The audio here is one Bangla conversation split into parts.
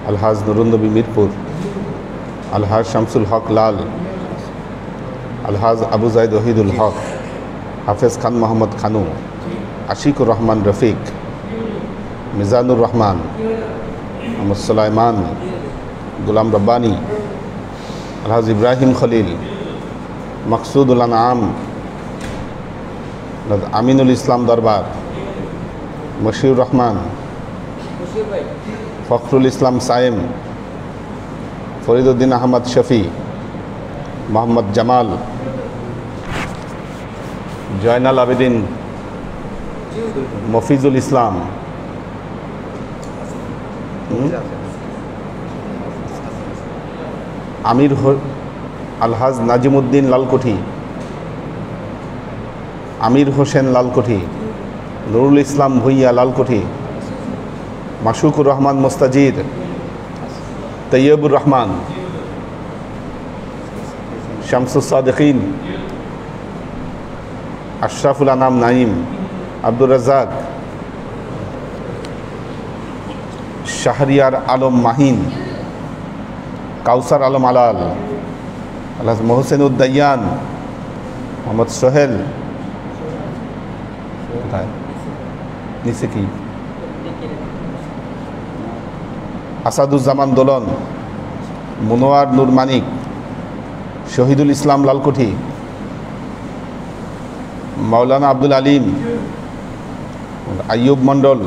আলহাজ নুরুন্নবী মিরপুর, আলহাজ শামসুল হক লাল, আলহাজ আবু জাইদ ওহিদুল হক, হাফেজ খান মোহাম্মদ খানু, আশিকুর রহমান রফিক, মিজানুর রহমান, মোহাম্মদ সুলাইমান, গোলাম রব্বানি, আলহাজ ইব্রাহিম খলিল, মকসুদুল আনাম, আমিনুল ইসলাম দরবার, মশিউর রহমান, ফখরুল ইসলাম সায়েম, ফরিদুদ্দিন আহমদ শফি, মোহাম্মদ জামাল, জয়নাল আবেদিন, মফিজুল ইসলাম, আমির আলহাজ নাজিমুদ্দিন লালকুঠি, আমির হোসেন লালকুঠি, নুরুল ইসলাম ভুইয়া লালকুঠি, মাসুকুর রহমান মোস্তাজির, তৈয়বুর রহমান, শামসুস সাদিকিন, আশরাফুল আনাম নাইম, আব্দুর রাজ্জাক, শাহরিয়ার আলম মাহিন, কাউসার আলম আলাল, আলহাজ মোহসেন উদ্দাইয়ান, মোহাম্মদ সোহেল, নিচে কি আসাদুজ্জামান দোলন, মনোয়ার নূর মানিক, শহীদুল ইসলাম লালকুঠি, মাওলানা আব্দুল আলিম, আইয়ুব মন্ডল,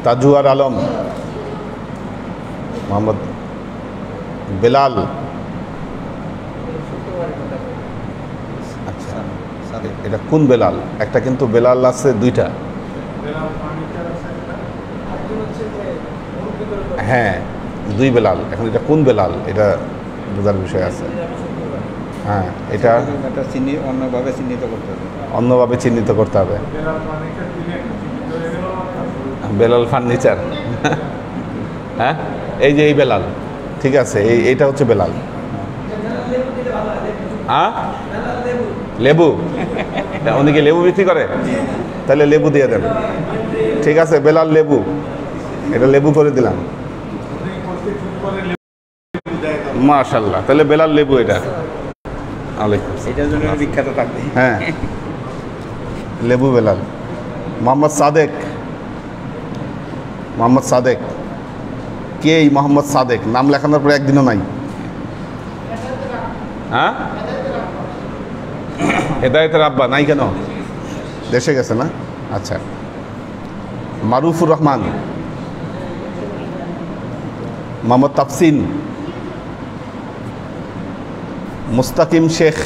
তাজুয়ার আলম, মোহাম্মদ বেলাল, আচ্ছা এটা কোন বেলাল? একটা কিন্তু বেলাল আছে দুইটা, হ্যাঁ দুই বেলাল, এখন এটা কোন বেলাল এটা বোঝার বিষয় আছে। হ্যাঁ এটা অন্যভাবে চিহ্নিত করতে হবে। বেলাল ফার্নিচার, হ্যাঁ এই যে এই বেলাল, ঠিক আছে এইটা হচ্ছে বেলাল। হ্যাঁ লেবু, উনি কি লেবু বিক্রি করে? তাহলে লেবু দিয়ে দেন, ঠিক আছে বেলাল লেবু, এটা লেবু করে দিলাম, মাশাআল্লাহ। তাহলে বেলাল লেবু এটা বিখ্যাত থাকবে। হ্যাঁ লেবু বেলাল। মোহাম্মদ সাদেক, মোহাম্মদ সাদেক কে? এই মোহাম্মদ সাদেক নাম লেখানোর পরে একদিনও নাই। হ্যাঁ হেদায়েতের আব্বা নাই কেন? দেশে গেছে না? আচ্ছা। মারুফুর রহমান, মোহাম্মদ তাফসিন, মুস্তাকিম শেখ,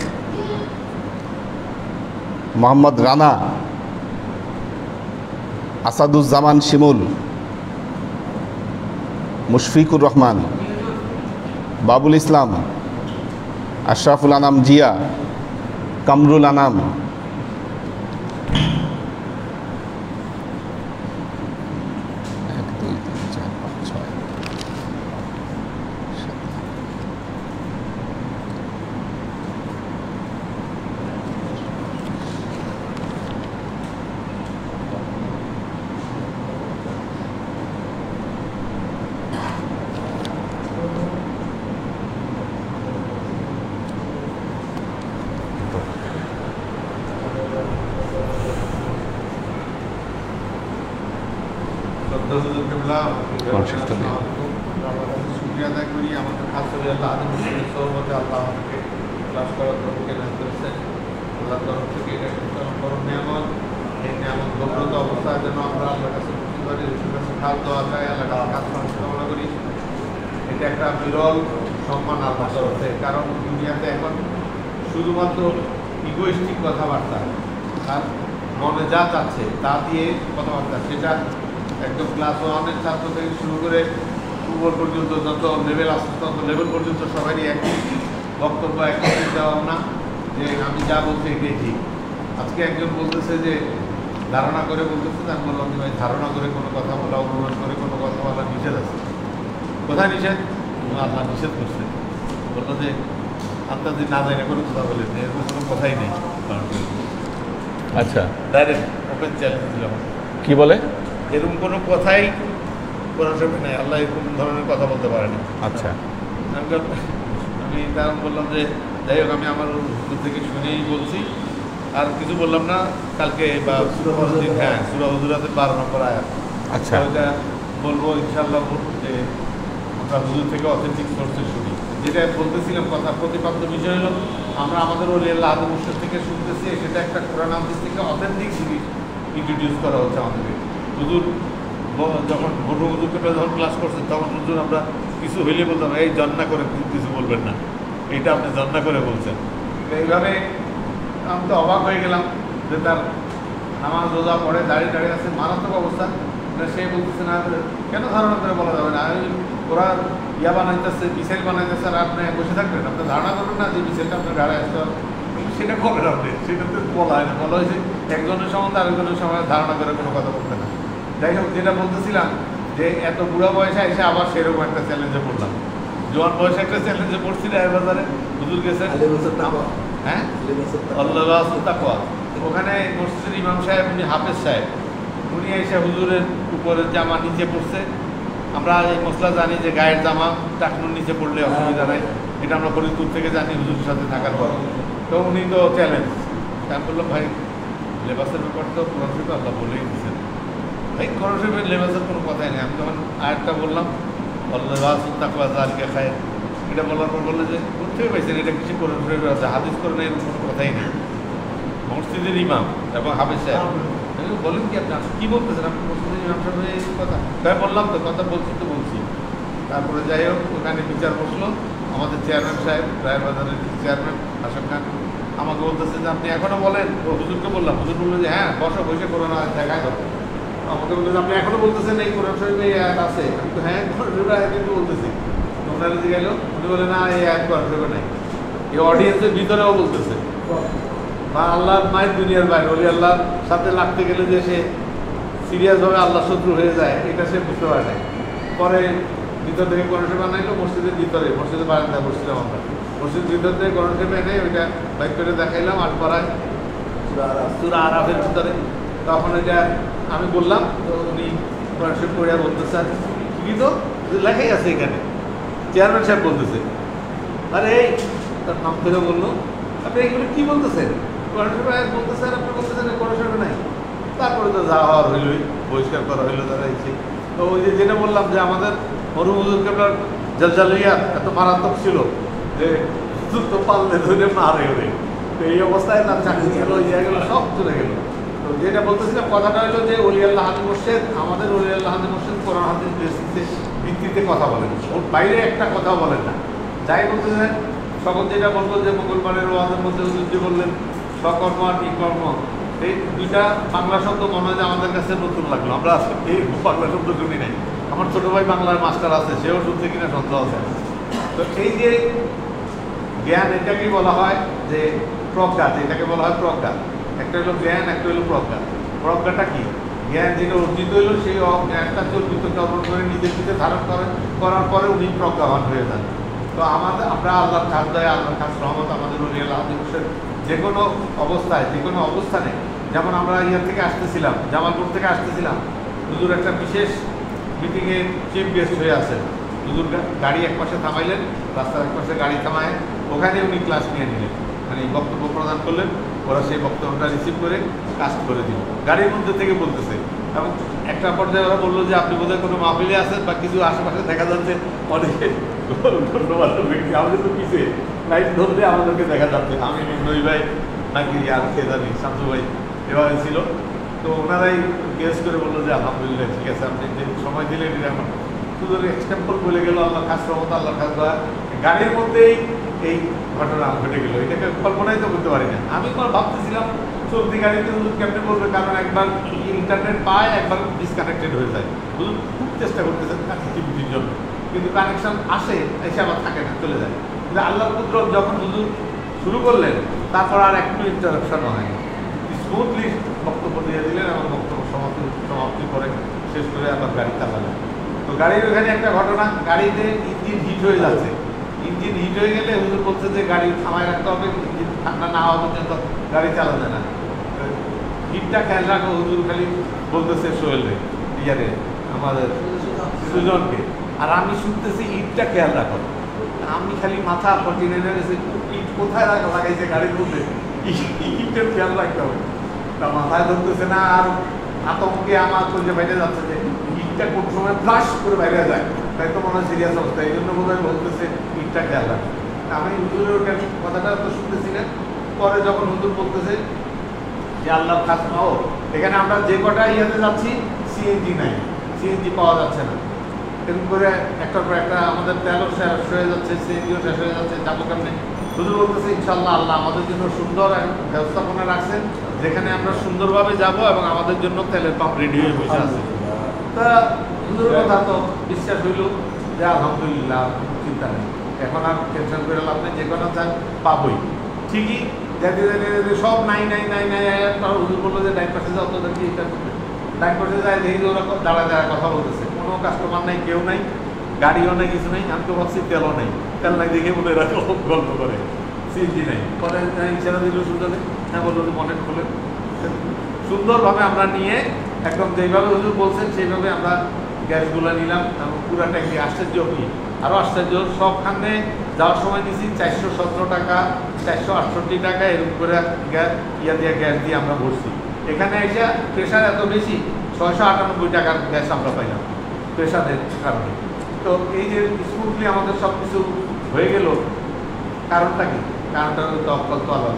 মোহাম্মদ রানা, আসাদুজ্জামান শিমুল, মুশফিকুর রহমান, বাবুল ইসলাম, আশরাফুল আনাম জিয়া, কামরুল আনাম, শুক্রিয়া আদায় করি আমাকে খাস করে আল্লাহ সহমতে আল্লাহ আমাকে ক্লাস করার তরফকে না করেছেন। আল্লাহ তরফ থেকে এটা একটা বড় নিয়ামত। এই নিয়ামত গভীরত অবস্থায় যেন আমরা আল্লাহর কাছে প্রতিবারে কাছে খাল দেওয়া যায়, আল্লাহ কাছে কাজ কামনা করি। এটা একটা বিরল সম্মান আল্লাহ তরফে, কারণ দুনিয়াতে এখন শুধুমাত্র ইগোইস্টিক কথাবার্তা আর মনে যা চাচ্ছে তা দিয়ে কথাবার্তা, সেটা একদম ক্লাস ওয়ানের ছাত্র থেকে শুরু করে উপর পর্যন্ত যত লেভেল আসছে তত লেভেল পর্যন্ত সবারই একই বক্তব্য, একই চিন্তা ভাবনা যে আমি যা বলছি এটাই ঠিক। আজকে একজন বলতেছে যে ধারণা করে বলতেছে, আমি বললাম যে ভাই ধারণা করে কোনো কথা বলা, অনুমান করে কোনো কথা বলা নিষেধ আছে। কোথায় নিষেধ? আল্লাহ নিষেধ করছে। বললো যে আপনার যদি না যায় না কোনো কথা বলেন, এরকম কোনো কথাই নেই। আচ্ছা ডাইরেক্ট ওপেন চ্যালেঞ্জ দিলাম। কি বলে? এরকম কোনো কথাই কোরআন শরীফে নাই, আল্লাহ এরকম ধরনের কথা বলতে পারে না। আচ্ছা, আমি কারণ বললাম যে যাই হোক আমি আমার হুজুর থেকে শুনেই বলছি, আর কিছু বললাম না। কালকে বা পরের দিন হ্যাঁ সূরা হুজুরাতের 12 নম্বর আয়াত, আচ্ছা, ওইটা বলবো ইনশাআল্লাহ যে আমরা হুজুর থেকে অথেন্টিক সোর্সে শুনি। যেটা বলতেছিলাম কথা প্রতিপাদ্য বিষয় হলো আমরা আমাদের ওলি আল্লাহ আদম মুর্শিদ থেকে শুনতেছি, সেটা একটা কোরআন হাদিস থেকে অথেন্টিক জিনিস ইন্ট্রোডিউস করা হচ্ছে আমাদেরকে। হুজুর যখন বড় হুজুরকে যখন ক্লাস করছেন তখন হুজুর আমরা কিছু হইলে বলতাম এই জন্না করে কিছু বলবেন না, এইটা আপনি জন্না করে বলছেন। এইভাবে আমি তো অবাক হয়ে গেলাম যে তার নামাজ রোজা পড়ে দাঁড়িয়ে দাঁড়িয়ে আছে, মারাত্মক অবস্থা। সে বলতেছে না কেন ধারণা করে বলা যাবে না, ওরা ইয়া বানাইতেছে মিসাইল বানাইতেছে আর আপনি বসে থাকবেন, আপনি ধারণা করবেন না যে মিসাইলটা আপনার গাড়ি আসতে হবে, সেটা কবে আপনি সেটা তো বলা হয় না। বলা হয়েছে একজনের সম্বন্ধে আরেকজনের সময় ধারণা করে কোনো কথা বলতে না। যাই হোক, যেটা বলতেছিলাম যে এত বুড়া বয়সে এসে আবার সেরকম একটা চ্যালেঞ্জে পড়লাম। জোয়ান বয়সে একটা চ্যালেঞ্জে পড়ছি রায়ের বাজারে, হুজুর গেছেন হ্যাঁ আল্লাহ তাকওয়া, ওখানে মসজিদের ইমাম সাহেব উনি হাফেজ সাহেব, উনি এসে হুজুরের উপরের জামা নিচে পড়ছে। আমরা এই মশলা জানি যে গায়ের জামা টাকনুর নিচে পড়লে অসুবিধা নাই, এটা আমরা ফরিদপুর থেকে জানি হুজুরের সাথে থাকার পর। তো উনি তো চ্যালেঞ্জ, আমি বললাম ভাই লেবাসের ব্যাপার তো কোরআন শরীফে আল্লাহ বলেই দিচ্ছেন, ভাই কোরআন শরীফের লেবাসের কোনো কথাই নেই। আমি যখন আয়াতটা বললাম আল্লাহ তাকওয়া যালিকা খায়র, এটা বলার পর বললো যে কোথায় পাইছেন এটা কিছু কোরআন শরীফে আছে, হাদিস কোরআনে এরকম কোনো কথাই নেই। মসজিদের ইমাম এবং হাফেজ সাহেব বলেন কি আপনি কী বলতেছেন, আপনি মসজিদের ইমাম সাহেব এই কথা তাই বললাম তো, কথা বলছি তো বলছি। তারপরে যাই হোক ওখানে বিচার বসলো, আমাদের চেয়ারম্যান সাহেব রায়ের বাজারের চেয়ারম্যান হাসান খান আমাকে বলতেছে যে আপনি এখনও বলেন। ও হুজুরকে বললাম, হুজুর বললো যে হ্যাঁ বসে বসে কোরআন দেখায় দাও। আমাকে বললো যে আপনি এখনও বলতেছেন এই কোরআন শরীফে এই আয়াত আছে, আমি তো হ্যাঁ কোরআন শরীফে আয়াত কিন্তু বলতেছি। ওনারা যে গেল উনি বলে না এই আয়াত কোরআন শরীফে নাই, এই অডিয়েন্সের ভিতরেও বলতেছে। বা আল্লাহর মায়ের দুনিয়ার বাইরে ওলি আল্লাহর সাথে লাগতে গেলে যে সে সিরিয়াসভাবে আল্লাহ শত্রু হয়ে যায় এটা সে বুঝতে পারে নাই। পরে ভিতর থেকে কোরআন শরীফ বানাইলো, মসজিদের ভিতরে মসজিদের বারান্দায় বসছিলাম আমরা, মসজিদের ভিতর থেকে কোরআন শরীফ এনে ওইটা বাইক করে দেখাইলাম আর পড়ায় সূরা আরাফের ভিতরে। তখন এটা আমি বললাম, তো উনি কোরআন শরীফ পড়িয়া বলতেছে কি তো লেখাই আছে এখানে। চেয়ারম্যান সাহেব বলতেছে আরে এই তার নাম ধরে বললো আপনি এগুলো কী বলতেছেন, কোরআন শরীফ আয়াত বলতেছেন আপনি বলতেছেন কোরআন শরীফ নাই। তারপরে তো যা হওয়ার হইলই, বহিষ্কার করা হইলো তারা এসে। তো ওই যে যেটা বললাম যে আমাদের মরহুম হুজুর কেবলার জালজালিয়া এত মারাত্মক ছিল যে তো পাললে ধরে মারে ওরে, তো এই অবস্থায় তার চাকরি গেল, ইয়ে গেল, সব চলে গেল। তো যেটা বলতেছিলাম কথাটা হলো যে ওলি আল্লাহ হাদি মোর্শেদ, আমাদের ওলি আল্লাহ হাদি মোর্শেদ কোরআন হাদিস ভিত্তিতে কথা বলেন, ওর বাইরে একটা কথা বলেন না। যাই বলতেছেন সকল যেটা বলবো যে মঙ্গলবারের ওয়াজের মধ্যে হুজুর যে বললেন সকর্ম আর বিকর্ম, এই দুইটা বাংলা শব্দ মনে হয় যে আমাদের কাছে নতুন লাগলো, আমরা এই বাংলা শব্দ শুনি নাই। আমার ছোটো ভাই বাংলার মাস্টার আছে, সেও শুনছে কিনা সন্দেহ আছে। তো এই যে জ্ঞান এটাকে বলা হয় যে প্রজ্ঞা, এটাকে বলা হয় প্রজ্ঞা। একটা হলো জ্ঞান, একটা হলো প্রজ্ঞা। প্রজ্ঞাটা কি? জ্ঞান যেটা অর্জিত হইলো সেই জ্ঞানটা চর্বিতকে অর্জন করে নিজের দিকে ধারণ করার পরে উনি প্রজ্ঞাবান হয়ে যান। তো আমরা আল্লাহর খাস দেয়, আল্লাহর খাস রহমত আমাদের উনি আল্লাহ যে কোনো অবস্থায় যে কোনো অবস্থানে, যেমন আমরা ইয়ে থেকে আসতেছিলাম, জামালপুর থেকে আসতেছিলাম, হুজুর একটা বিশেষ মিটিংয়ে চিফ গেস্ট হয়ে আসেন। হুজুর গাড়ি এক পাশে থামাইলেন, রাস্তার এক পাশে গাড়ি থামায় ওখানে উনি ক্লাস নিয়ে নিলেন, মানে বক্তব্য প্রদান করলেন। ওরা সেই বক্তব্যটা রিসিভ করে কাস্ট করে দিল, গাড়ির মধ্যে থেকে বলতেছে। এবং একটা পর্যায়ে ওরা বললো যে আপনি বোধহয় কোনো মাহফিলে আছেন বা কিছু আশেপাশে দেখা যাচ্ছে অনেকে ধন্যবাদ ব্যক্তি, আমাদের তো পিছিয়ে লাইট ধরলে আমাদেরকে দেখা যাচ্ছে, আমি নই ভাই নাকি আর কে জানি শান্তু ভাই এভাবে ছিল। তো ওনারাই গেস করে বললো যে আলহামদুলিল্লাহ ঠিক আছে, আপনি যে সময় দিলেন এটা আমার শুধু এক্সাম্পল বলে গেল আল্লাহ খাস রহমত, আল্লাহ খাস দয়া। গাড়ির মধ্যেই এই ঘটনা ঘটে গেলো, এটাকে কল্পনাই তো করতে পারি না। আমি ভাবতেছিলাম চলতি গাড়িতে হুজুর কেমনে বলবে, কারণ একবার ইন্টারনেট পায়, একবার ডিসকানেক্টেড হয়ে যায়। হুজুর খুব চেষ্টা করতেছেন কানেক্টিভিটির জন্য, কিন্তু কানেকশন আসে এসে আবার থাকে না, চলে যায়। কিন্তু আল্লাহর কুদরত যখন হুজুর শুরু করলেন তারপর আর একটু ইন্টারাপশনও হয়, স্মুথলি বক্তব্য দিয়ে দিলেন এবং বক্তব্য সমাপ্তি করে শেষ করে আবার গাড়ি চালালেন। তো গাড়ির ওখানে একটা ঘটনা, গাড়িতে ইঞ্জিন হিট হয়ে যাচ্ছে। ইঞ্জিন হিট হয়ে গেলে হুজুর বলছে যে গাড়ি থামায় রাখতে হবে, ইঞ্জিন ঠান্ডা না হওয়া পর্যন্ত গাড়ি চালানো যায় না। ঈদটা খেয়াল রাখো। হুজুর খালি বলতেছে সোহেল রে, ইয়ারে আমাদের সুজনকে, আর আমি শুনতেছি ঈদটা খেয়াল রাখো। আমি খালি মাথা পটি নেমে গেছে, ঈদ কোথায় লাগাইছে গাড়ির মধ্যে, ঈদটার খেয়াল রাখতে হবে। তা মাথায় ধরতেছে না, আর আতঙ্কে আমার যে বাইরে যাচ্ছে যে ঈদটা কোন সময় ফ্লাশ করে বাইরে যায়, তাই তো মনে হয় সিরিয়াস অবস্থা। এই জন্য বোধহয় বলতেছে ঈদটা খেয়াল রাখো। আমি হুজুরের কথাটা তো শুনতেছি না। পরে যখন হুজুর বলতেছে যে আল্লাহ খাস পাও, এখানে আমরা যে কটা ইয়াতে যাচ্ছি সিএনজি নাই, সিএনজি পাওয়া যাচ্ছে না, এরকম করে একটার পর একটা আমাদের তেলও শেষ হয়ে যাচ্ছে, সিএনজিও শেষ হয়ে যাচ্ছে, যাবো কেমনে। হুজুর বলতেছে ইনশাল্লাহ আল্লাহ আমাদের জন্য সুন্দর ব্যবস্থাপনা রাখছেন, যেখানে আমরা সুন্দরভাবে যাব এবং আমাদের জন্য তেলের পাম্প রেডি হয়ে বসে আছে। তা হুজুরের কথা তো বিশ্বাস হইল যে আলহামদুলিল্লাহ, চিন্তা নেই, এখন আর টেনশন করে লাভ নেই, যে কোনো চান পাবোই। ঠিকই যাতে সব নাই নাই নাই নাই, হুজুর বললো যে ডাইন পাশে যাও, তোদের কি এটা করবে। ডাইন পাশে যায় দেখি ওরা দাঁড়ায় দাঁড়ায় কথা বলতেছে, কোনো কাস্টমার নাই, কেউ নাই, গাড়িও নেই, কিছু নেই। আমি তো ভাবছি তেলও নেই, তেল নাই দেখে বলে এরা গল্প করে, সিএনজি নেই। পরে ইচ্ছা দিল সুন্দর, হ্যাঁ বললো যে মনে খুলে সুন্দরভাবে আমরা নিয়ে একদম যেইভাবে হুজুর বলছেন সেইভাবে আমরা গ্যাসগুলো নিলাম এবং পুরো ট্যাঙ্কি। আশ্চর্য কি, আরও আশ্চর্য, সবখানে যাওয়ার সময় নিয়েছি 417 টাকা, 468 টাকা, এরকম করে গ্যাস গ্যাস দিয়ে আমরা ভরছি। এখানে এসে প্রেশার এত বেশি, 698 টাকার গ্যাস আমরা পাইলাম প্রেশারের কারণে। তো এই যে স্মুথলি আমাদের সব কিছু হয়ে গেল, কারণটা কি? কারণটা হলো তওয়াক্কুল তো আল্লাহ।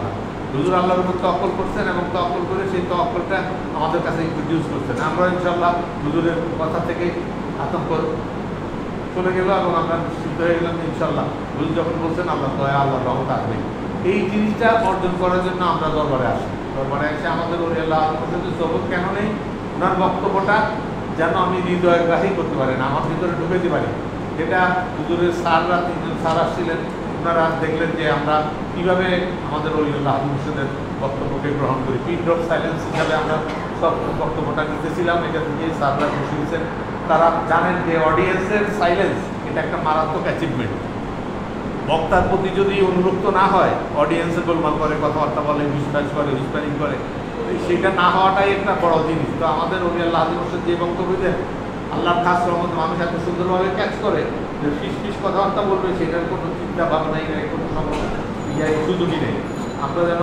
হুজুর আল্লাহর উপর তওয়াক্কুল করছেন এবং তওয়াক্কুল করে সেই তওয়াক্কুলটা আমাদের কাছে ইন্ট্রোডিউস করছেন। আমরা ইনশাআল্লাহ হুজুরের কথা থেকে আতঙ্ক চলে গেল এবং আমরা সিদ্ধ হয়ে গেলাম ইনশাআল্লাহ। হুজুর যখন বলছেন আল্লাহ দয়া, আল্লাহ রহমত আসবে, এই জিনিসটা অর্জন করার জন্য আমরা দরবারে আসি। দরবারে এসে আমাদের ওই আল্লাহ সবক কেন নেই, ওনার বক্তব্যটা যেন আমি হৃদয়গ্রাহী করতে পারি না, আমার ভিতরে ঢুকে দিতে পারি। যেটা হুজুরের স্যাররা, 3জন স্যার আসছিলেন, ওনারা দেখলেন যে আমরা কীভাবে আমাদের ওলিউল্লাহ মুর্শিদের বক্তব্যকে গ্রহণ করি। পিন ড্রপ সাইলেন্স হিসাবে আমরা সব বক্তব্যটা নিতেছিলাম, এটা থেকে স্যাররা বসে দিয়েছেন। তারা জানেন যে অডিয়েন্সের সাইলেন্স এটা একটা মারাত্মক অ্যাচিভমেন্ট। বক্তার প্রতি যদি অনুরক্ত না হয়, অডিয়েন্সে গোলমাল করে, কথাবার্তা বলে, হুইসপার করে, হুইসপারিং করে, সেটা না হওয়াটাই একটা বড় জিনিস। তো আমাদের ওলিউল্লাহ মুর্শিদ যে বক্তব্য দেন, আল্লাহর খাস রহমত, মানুষ এত সুন্দরভাবে ক্যাচ করে যে ফিস ফিস কথাবার্তা বলবে, সেটার কোনো চিন্তা ভাবনাই নেই, কোনো সুযোগই নেই। আমরা যেন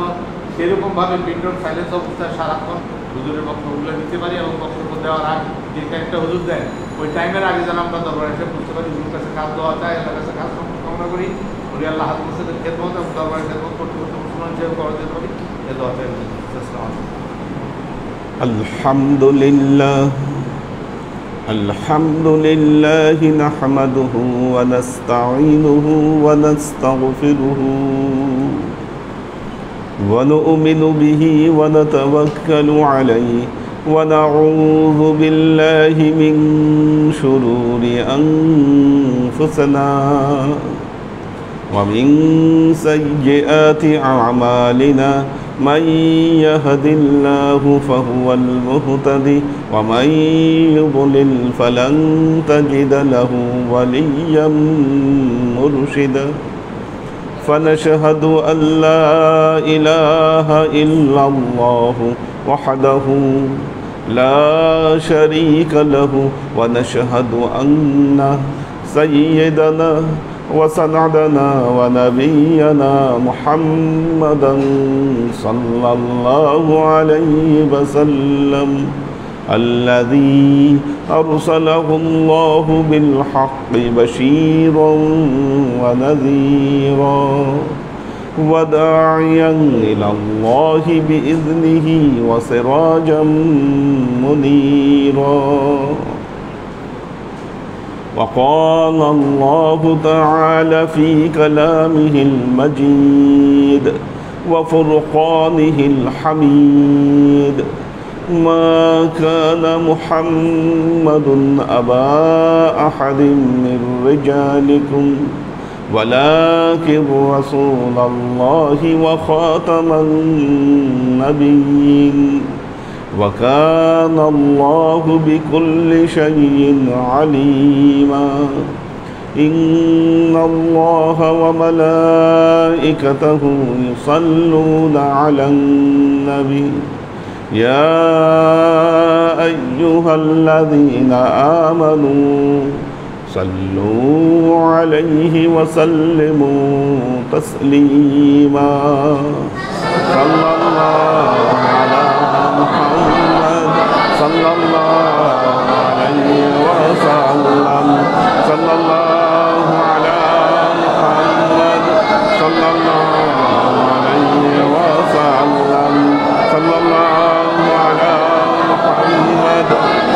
সেরকমভাবে পিন্ডর সাইলেন্স অবস্থায় সারাক্ষণ হুজুরের বক্তব্যগুলো নিতে পারি এবং বক্তব্য দেওয়ার আগে যে টাইমটা হুজুর দেন, ওই টাইমের আগে যেন আমরা দরবারে এসে বুঝতে পারি, হুজুর কাছে কাজ দেওয়া চাই, আল্লাহর কাছে কাজ কামনা করি, ওই আল্লাহ মুর্শিদের খেদমত এবং দরবারে খেদমত করতে করতে মুসলমান হিসেবে করা যেতে পারি। এ দোয়া চাই। আলহামদুলিল্লাহ الحمد لله نحمده ونستعينه ونستغفره ونؤمن به ونتوكل عليه ونعوذ بالله من شرور أنفسنا ومن سيئات أعمالنا من يهد الله فهو المهتدي ومن يضلل فلن تجد له وليا مرشدا فنشهد أن لا إله إلا الله وحده لا شريك له ونشهد أن سيدنا وسندنا ونبينا محمدا صلى الله عليه وسلم الذي أرسله الله بالحق بشيرا ونذيرا وداعيا إلى الله بإذنه وسراجا منيرا. وقال الله تعالى في كلامه المجيد وفرقانه الحميد ما كان محمد أبا أحد من رجالكم ولكن رسول الله وخاتم النبيين وكان الله بكل شيء عليما. إن الله وملائكته يصلون على النبي يا أيها الذين آمنوا صلوا عليه وسلموا تسليما صلى الله على محمد صلى الله عليه وسلم صلى الله على محمد صلى الله عليه وسلم صلى الله على محمد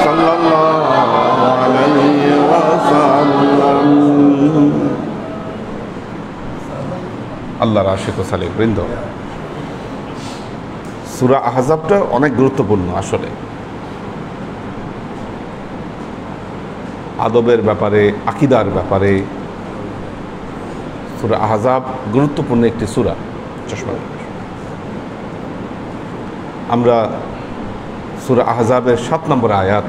صلى الله عليه وسلم আল্লাহর আশিক ও সালেক বৃন্দ, সূরা আহজাবটা অনেক গুরুত্বপূর্ণ। আসলে আদবের ব্যাপারে, আকীদার ব্যাপারে সূরা আহজাব গুরুত্বপূর্ণ একটি সূরা। চশমা আমরা সূরা আহজাবের 7 নম্বর আয়াত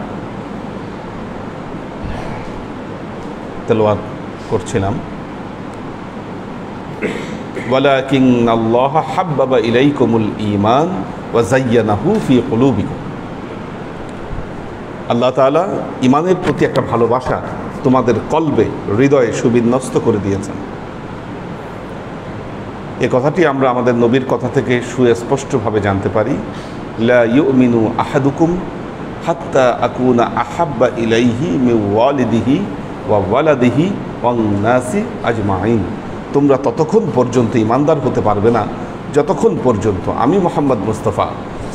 তেলাওয়াত করছিলাম। ওয়ালাকিন্নাল্লাহা হাব্বাবা ইলাইকুমুল ঈমান ওয়া যায়্যানাহু ফি কুলুবিকুম। আল্লাহ তাআলা ঈমানের প্রতি একটা ভালোবাসা তোমাদের কলবে, হৃদয়ে সুবিন্যস্ত করে দিয়েছেন। এ কথাটি আমরা আমাদের নবীর কথা থেকে সুস্পষ্টভাবে জানতে পারি। লা ইউমিনু আহাদুকুম হাত্তা আকুনা আহাব্বা ইলাইহি মিন ওয়ালিদিহি ওয়া ওয়ালাদিহি ওয়ান নাসি আজমাইন। তোমরা ততক্ষণ পর্যন্ত ঈমানদার হতে পারবে না যতক্ষণ পর্যন্ত আমি মুহাম্মদ মুস্তাফা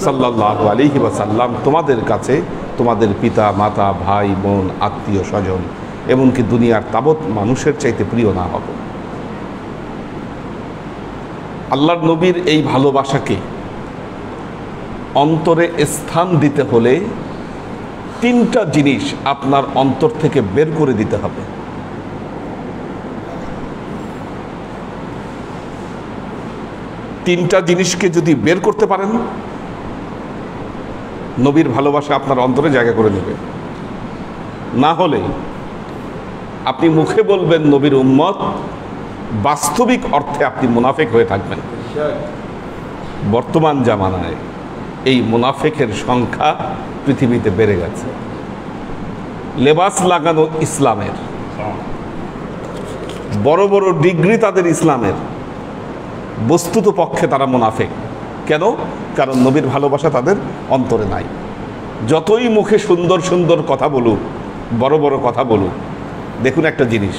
সাল্লাল্লাহু আলাইহি ওয়াসাল্লাম তোমাদের কাছে তোমাদের পিতা মাতা, ভাই বোন, আত্মীয় স্বজন, এমনকি দুনিয়ার তাবৎ মানুষের চাইতে প্রিয় না হব। আল্লাহর নবীর এই ভালোবাসাকে অন্তরে স্থান দিতে হলে 3টা জিনিস আপনার অন্তর থেকে বের করে দিতে হবে। তিনটা জিনিসকে যদি বের করতে পারেন, নবীর ভালোবাসা আপনার অন্তরে জায়গা করে নেবে। না হলে আপনি মুখে বলবেন নবীর উম্মত, বাস্তবিক অর্থে আপনি মুনাফিক হয়ে থাকবেন। বর্তমান জামানায় এই মুনাফিকের সংখ্যা পৃথিবীতে বেড়ে গেছে। লেবাস লাগানো ইসলামের, বড় বড় ডিগ্রি তাদের ইসলামের, বস্তুত পক্ষে তারা মুনাফিক। কেন? কারণ নবীর ভালোবাসা তাদের অন্তরে নাই। যতই মুখে সুন্দর সুন্দর কথা বলুক, বড় বড় কথা বলুক, দেখুন একটা জিনিস,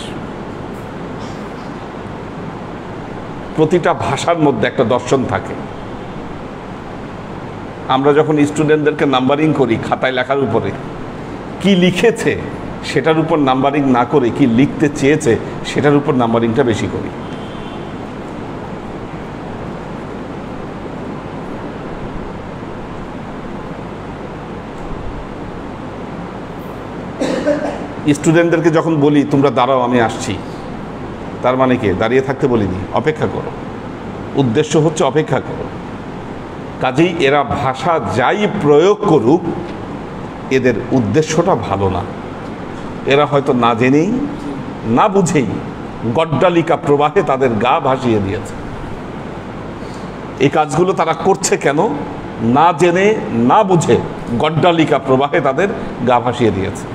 প্রতিটা ভাষার মধ্যে একটা দর্শন থাকে। আমরা যখন স্টুডেন্টদেরকে নাম্বারিং করি খাতায় লেখার উপরে, কি লিখেছে সেটার উপর নাম্বারিং না করে কি লিখতে চেয়েছে সেটার উপর নাম্বারিংটা বেশি করি। স্টুডেন্টদেরকে যখন বলি তোমরা দাঁড়াও আমি আসছি, তার মানে কি? দাঁড়িয়ে থাকতে বলিনি, অপেক্ষা করো। উদ্দেশ্য হচ্ছে অপেক্ষা করো। কাজেই এরা ভাষা যাই প্রয়োগ করুক, এদের উদ্দেশ্যটা ভালো না। এরা হয়তো না জেনেই না বুঝেই গড্ডালিকা প্রবাহে তাদের গা ভাসিয়ে দিয়েছে। এই কাজগুলো তারা করছে কেন? না জেনে না বুঝে গড্ডালিকা প্রবাহে তাদের গা ভাসিয়ে দিয়েছে।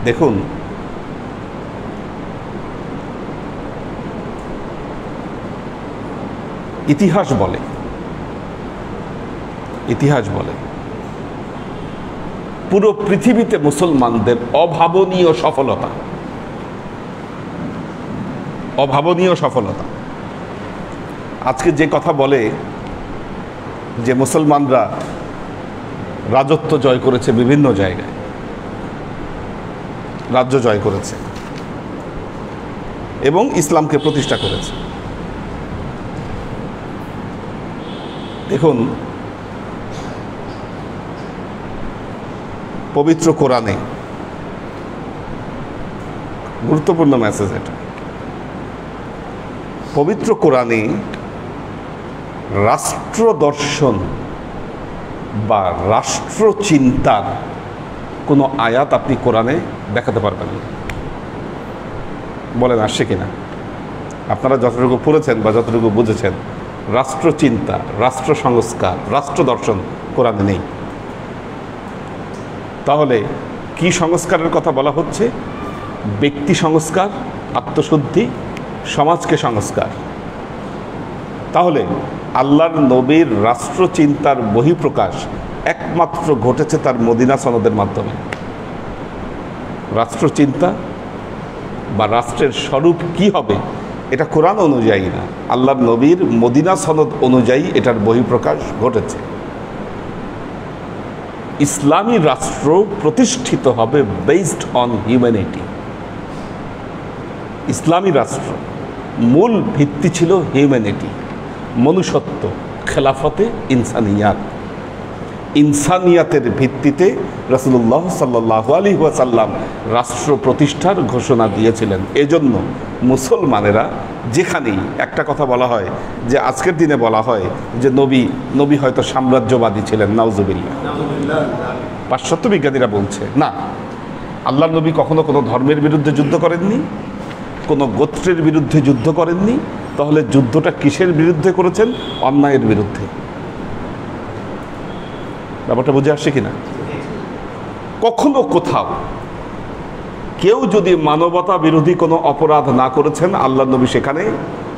দেখুন, ইতিহাস বলে পুরো পৃথিবীতে মুসলমানদের অভাবনীয় সফলতা। আজকে যে কথা বলে যে মুসলমানরা রাজত্ব জয় করেছে, বিভিন্ন জায়গায় রাজ্য জয় করেছে এবং ইসলামকে প্রতিষ্ঠা করেছে। দেখুন, পবিত্র কোরআনে গুরুত্বপূর্ণ মেসেজ এটা। পবিত্র কোরআনে রাষ্ট্র দর্শন বা রাষ্ট্র চিন্তার কোনো আয়াত আপনি কোরআনে দেখাতে পারবেন না। বলেন আসছে কিনা? আপনারা যতটুকু পড়েছেন বা যতটুকু বুঝেছেন, রাষ্ট্রচিন্তা, রাষ্ট্র সংস্কার, রাষ্ট্র দর্শন কোরআনে নেই। তাহলে কি সংস্কারের কথা বলা হচ্ছে? ব্যক্তি সংস্কার, আত্মশুদ্ধি, সমাজকে সংস্কার। তাহলে আল্লাহর নবীর রাষ্ট্রচিন্তার বহিঃপ্রকাশ একমাত্র ঘটেছে তার মদিনা সনদের মাধ্যমে। রাষ্ট্রচিন্তা বা রাষ্ট্রের স্বরূপ কি হবে এটা কোরআন অনুযায়ী না, আল্লাহর নবীর মদিনা সনদ অনুযায়ী এটার বহিঃপ্রকাশ ঘটেছে। ইসলামী রাষ্ট্র প্রতিষ্ঠিত হবে বেসড অন হিউম্যানিটি। ইসলামী রাষ্ট্র মূল ভিত্তি ছিল হিউম্যানিটি, মনুষ্যত্ব, খেলাফতে ইনসানিয়াত। ইনসানিয়াতের ভিত্তিতে রাসূলুল্লাহ সাল্লাল্লাহু আলাইহি ওয়াসাল্লাম রাষ্ট্র প্রতিষ্ঠার ঘোষণা দিয়েছিলেন। এজন্য মুসলমানেরা যেখানেই একটা কথা বলা হয় যে আজকের দিনে বলা হয় যে নবী হয়তো সাম্রাজ্যবাদী ছিলেন, নাউজুবিল্লাহ। পাশ্চাত্য বিজ্ঞানীরা বলছে না, আল্লাহর নবী কখনো কোনো ধর্মের বিরুদ্ধে যুদ্ধ করেননি, কোনো গোত্রের বিরুদ্ধে যুদ্ধ করেননি। তাহলে যুদ্ধটা কিসের বিরুদ্ধে করেছেন? অন্যায়ের বিরুদ্ধে। ব্যাপারটা বুঝে আসছে কিনা? কখনো কোথাও কেউ যদি মানবতা বিরোধী কোনো অপরাধ না করেছেন, আল্লাহ নবী সেখানে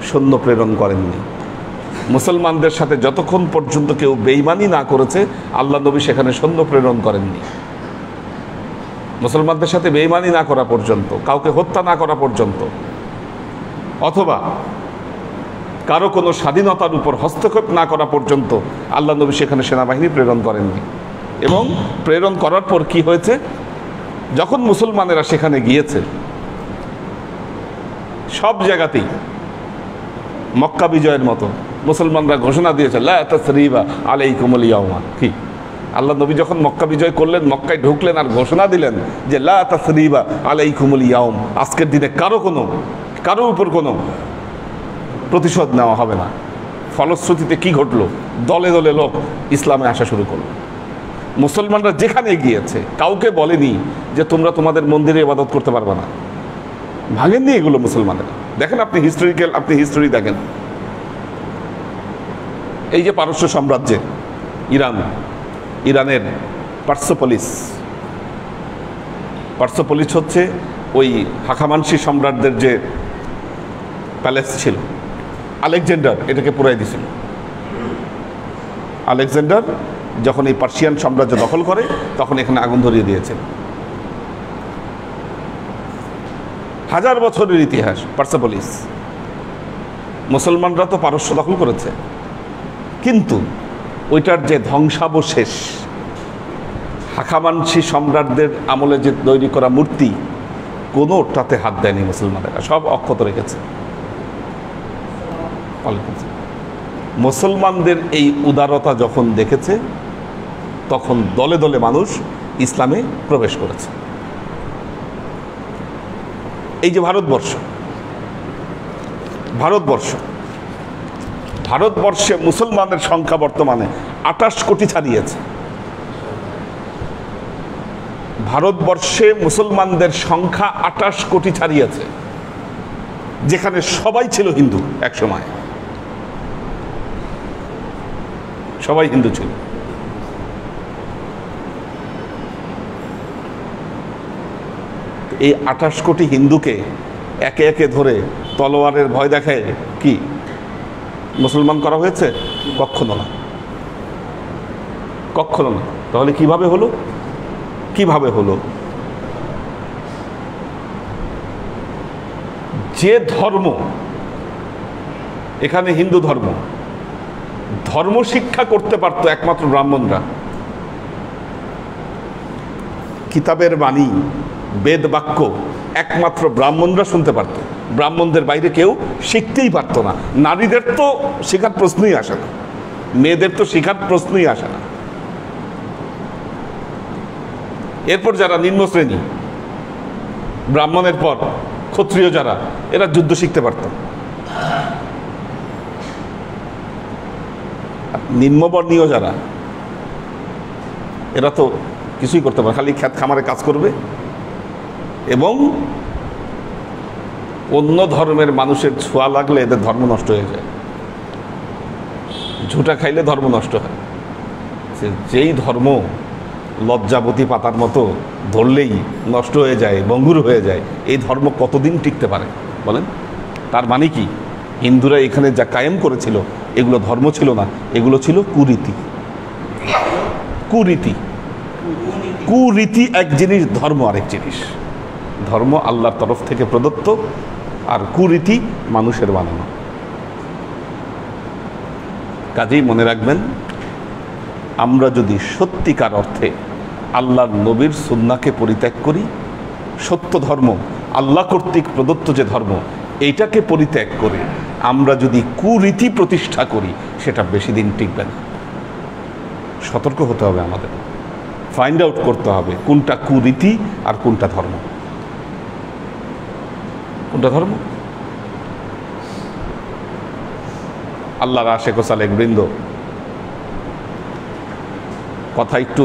সৈন্য প্রেরণ করেননি। মুসলমানদের সাথে যতক্ষণ পর্যন্ত কেউ বেঈমানি না করেছে, আল্লাহ নবী সেখানে সৈন্য প্রেরণ করেননি। মুসলমানদের সাথে বেঈমানি না করা পর্যন্ত, কাউকে হত্যা না করা পর্যন্ত, অথবা কারো কোনো স্বাধীনতার উপর হস্তক্ষেপ না করা পর্যন্ত আল্লাহ নবী সেখানে সেনাবাহিনী প্রেরণ করেননি। এবং প্রেরণ করার পর কি হয়েছে? যখন মুসলমানেরা সেখানে গিয়েছে, সব জায়গাতেই মক্কা বিজয়ের মতো মুসলমানরা ঘোষণা দিয়েছে লা তাসরিবা আলাইকুমুল ইয়াওমা। কি আল্লাহ নবী যখন মক্কা বিজয় করলেন, মক্কায় ঢুকলেন আর ঘোষণা দিলেন যে লা তাসরিবা আলাইকুমুল ইয়াওম, আজকের দিনে কারো উপর কোনো প্রতিশোধ নেওয়া হবে না। ফলশ্রুতিতে কি ঘটলো? দলে দলে লোক ইসলামে আসা শুরু করলো। মুসলমানরা যেখানে গিয়েছে কাউকে বলেনি যে তোমরা তোমাদের মন্দিরে ইবাদত করতে পারবে না। ভাঙেননি এগুলো মুসলমানেরা। দেখেন আপনি হিস্টরি দেখেন। এই যে পারস্য সাম্রাজ্যে ইরানের পার্সোপলিস হচ্ছে ওই হাখামানসি সম্রাটদের যে প্যালেস ছিল। আলেকজান্ডার এটাকে পুরাই দিয়েছিল। আলেকজান্ডার যখন এই পার্সিয়ান সাম্রাজ্য দখল করে তখন এখানে আগুন ধরিয়ে দিয়েছে। 1000 বছরের ইতিহাস পার্সোপলিস। মুসলমানরা তো পারস্য দখল করেছে, কিন্তু ওইটার যে ধ্বংসাবশেষ, হাখামানসি সম্রাটদের আমলে যে তৈরি করা মূর্তি, কোনোটাতে হাত দেয়নি মুসলমানেরা, সব অক্ষত রেখেছে। মুসলমানদের এই উদারতা যখন দেখেছে, তখন দলে দলে মানুষ ইসলামে প্রবেশ করেছে। এই যে ভারতবর্ষে মুসলমানের সংখ্যা বর্তমানে 28 কোটি ছাড়িয়েছে। ভারতবর্ষে মুসলমানদের সংখ্যা 28 কোটি ছাড়িয়েছে, যেখানে সবাই ছিল হিন্দু। এক সময় সবাই হিন্দু ছিল। এই 28 কোটি হিন্দুকে একে একে ধরে তলোয়ারের ভয় দেখায় কি মুসলমান করা হয়েছে? কখনো না। তাহলে কিভাবে হলো? যে ধর্ম, এখানে হিন্দু ধর্ম শিক্ষা করতে পারতো একমাত্র ব্রাহ্মণরা। কিতাবের বাণী, বেদ বাক্য একমাত্র ব্রাহ্মণরা শুনতে পারত। ব্রাহ্মণদের বাইরে কেউ শিখতেই পারতো না। নারীদের তো শেখার প্রশ্নই আসে না, মেয়েদের তো শেখার প্রশ্নই আসে না। এরপর যারা নিম্ন শ্রেণী, ব্রাহ্মণের পর ক্ষত্রিয় যারা, এরা যুদ্ধ শিখতে পারত। নিম্নবর্ণীয় যারা, এরা তো কিছুই করতে পারে, খালি ক্ষেত খামারে কাজ করবে এবং অন্য ধর্মের মানুষের ছোঁয়া লাগলে এদের ধর্ম নষ্ট হয়ে যায়। ঝুটা খাইলে ধর্ম নষ্ট হয়। যেই ধর্ম লজ্জাবতী পাতার মতো ধরলেই নষ্ট হয়ে যায়, ভঙ্গুর হয়ে যায়, এই ধর্ম কতদিন টিকতে পারে বলেন? তার মানে কি, হিন্দুরা এখানে যা কায়েম করেছিল এগুলো ধর্ম ছিল না, এগুলো ছিল কুরীতি। কুরীতি কুরীতি এক জিনিস, ধর্ম আরেক জিনিস। ধর্ম আল্লাহর তরফ থেকে প্রদত্ত, আর কুরীতি মানুষের বানানো। কাজেই মনে রাখবেন, আমরা যদি সত্যিকার অর্থে আল্লাহর নবীর সুন্নাহকে পরিত্যাগ করি, সত্য ধর্ম আল্লাহ কর্তৃক প্রদত্ত যে ধর্ম, এইটাকে পরিত্যাগ করে আমরা যদি কুরীতি প্রতিষ্ঠা করি, সেটা বেশি দিন টিকবে না। সতর্ক হতে হবে আমাদের, ফাইন্ড আউট করতে হবে কোনটা কুরীতি আর কোনটা ধর্ম। কোনটা ধর্ম? আল্লাহর আশেক ও সালেক বৃন্দ, কথা একটু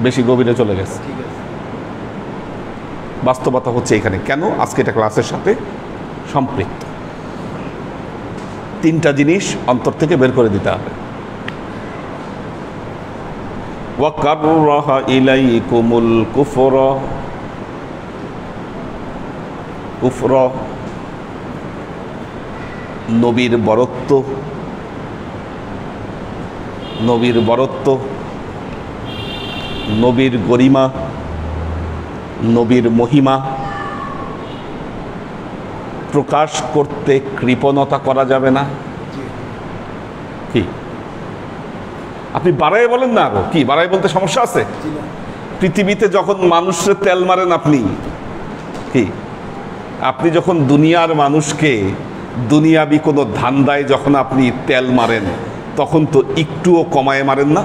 বেশি গভীরে চলে গেছে। বাস্তবতা হচ্ছে এখানে কেন আজকে এটা ক্লাসের সাথে সম্পৃক্ত। তিনটা জিনিস অন্তর থেকে বের করে দিতে হবে। ওয়াকাররাহা ইলাইকুমুল কুফরা, কুফর নবীর বরত্ব, নবীর বরত্ব, নবীর গরিমা, নবীর মহিমা প্রকাশ করতে কৃপণতা করা যাবে না। কি আপনি বাড়াই বলেন না? আরো কি বাড়াই বলতে সমস্যা আছে? পৃথিবীতে যখন মানুষের তেল মারেন আপনি, কি আপনি যখন দুনিয়ার মানুষকে দুনিয়াবি কোনো ধান্দায় যখন আপনি তেল মারেন, তখন তো একটুও কমায় মারেন না?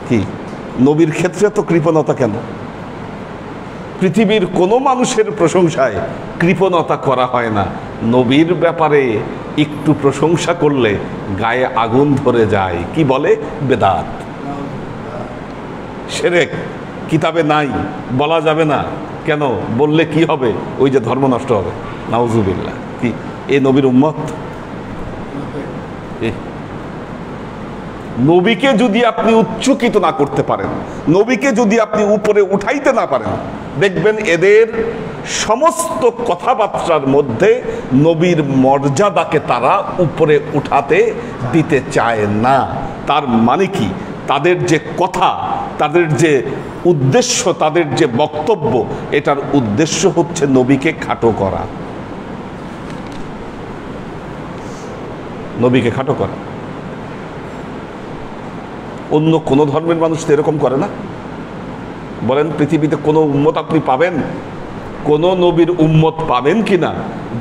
কি নবীর ক্ষেত্রে তো কৃপণতা কেন? পৃথিবীর কোনো মানুষের প্রশংসায় কৃপণতা করা হয় না, নবীর ব্যাপারে একটু প্রশংসা করলে গায়ে আগুন ধরে যায়। কি বলে? বেদাত, শিরক, কিতাবে নাই, বলা যাবে না। কেন? বললে কি হবে? ওই যে ধর্ম নষ্ট হবে। নাউজুবিল্লাহ। কি এ নবীর উম্মত? নবীকে যদি আপনি উচ্চকিত না করতে পারেন, নবীকে যদি আপনি উপরে উঠাইতে না পারেন, দেখবেন এদের সমস্ত কথাবার্তার মধ্যে নবীর মর্যাদাকে তারা উপরে উঠাতে দিতে চায় না। তার মানে কি? তাদের যে কথা, তাদের যে উদ্দেশ্য, তাদের যে বক্তব্য, এটার উদ্দেশ্য হচ্ছে নবীকে খাটো করা, নবীকে খাটো করা। অন্য কোনো ধর্মের মানুষ তো এরকম করে না। বলেন পৃথিবীতে কোনো উম্মত আপনি পাবেন, কোন নবীর উম্মত পাবেন কিনা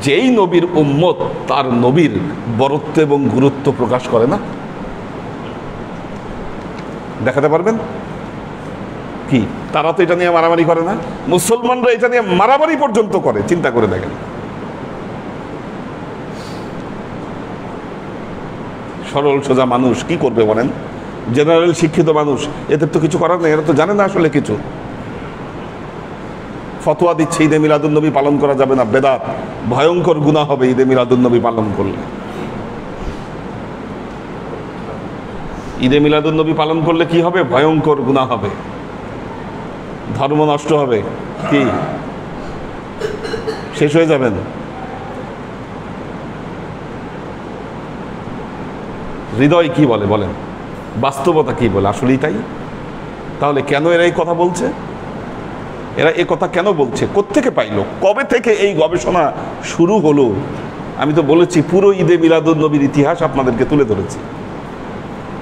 যেই নবীর উম্মত তার নবীর বরত্ব এবং গুরুত্ব প্রকাশ করে না? দেখাতে পারবেন? কি তারা তো এটা নিয়ে মারামারি করে না? মুসলমানরা এটা নিয়ে মারামারি পর্যন্ত করে। চিন্তা করে দেখেন। সরল সোজা মানুষ কি করবে বলেন? জেনারেল শিক্ষিত মানুষ, এদের তো কিছু করার নেই, এরা তো জানে না আসলে কিছু। ফতোয়া দিচ্ছে ঈদে মিলাদুন্নবী পালন করা যাবে না, বেদাত, ভয়ঙ্কর গুনাহ হবে ঈদে মিলাদুন্নবী পালন করলে। ঈদে মিলাদুন্নবী পালন করলে কি হবে? ভয়ঙ্কর গুনাহ হবে, ধর্ম নষ্ট হবে, কি শেষ হয়ে যাবেন। হৃদয় কি বলে বলেন? বাস্তবতা কি বলে? আসলেই তাই। তাহলে কেন এরা এই কথা বলছে? এরা এ কথা কেন বলছে? কোত্থেকে পাইলো? কবে থেকে এই গবেষণা শুরু হলো? আমি তো বলেছি পুরো ঈদে মিলাদুন্নবীর ইতিহাস আপনাদেরকে তুলে ধরেছি,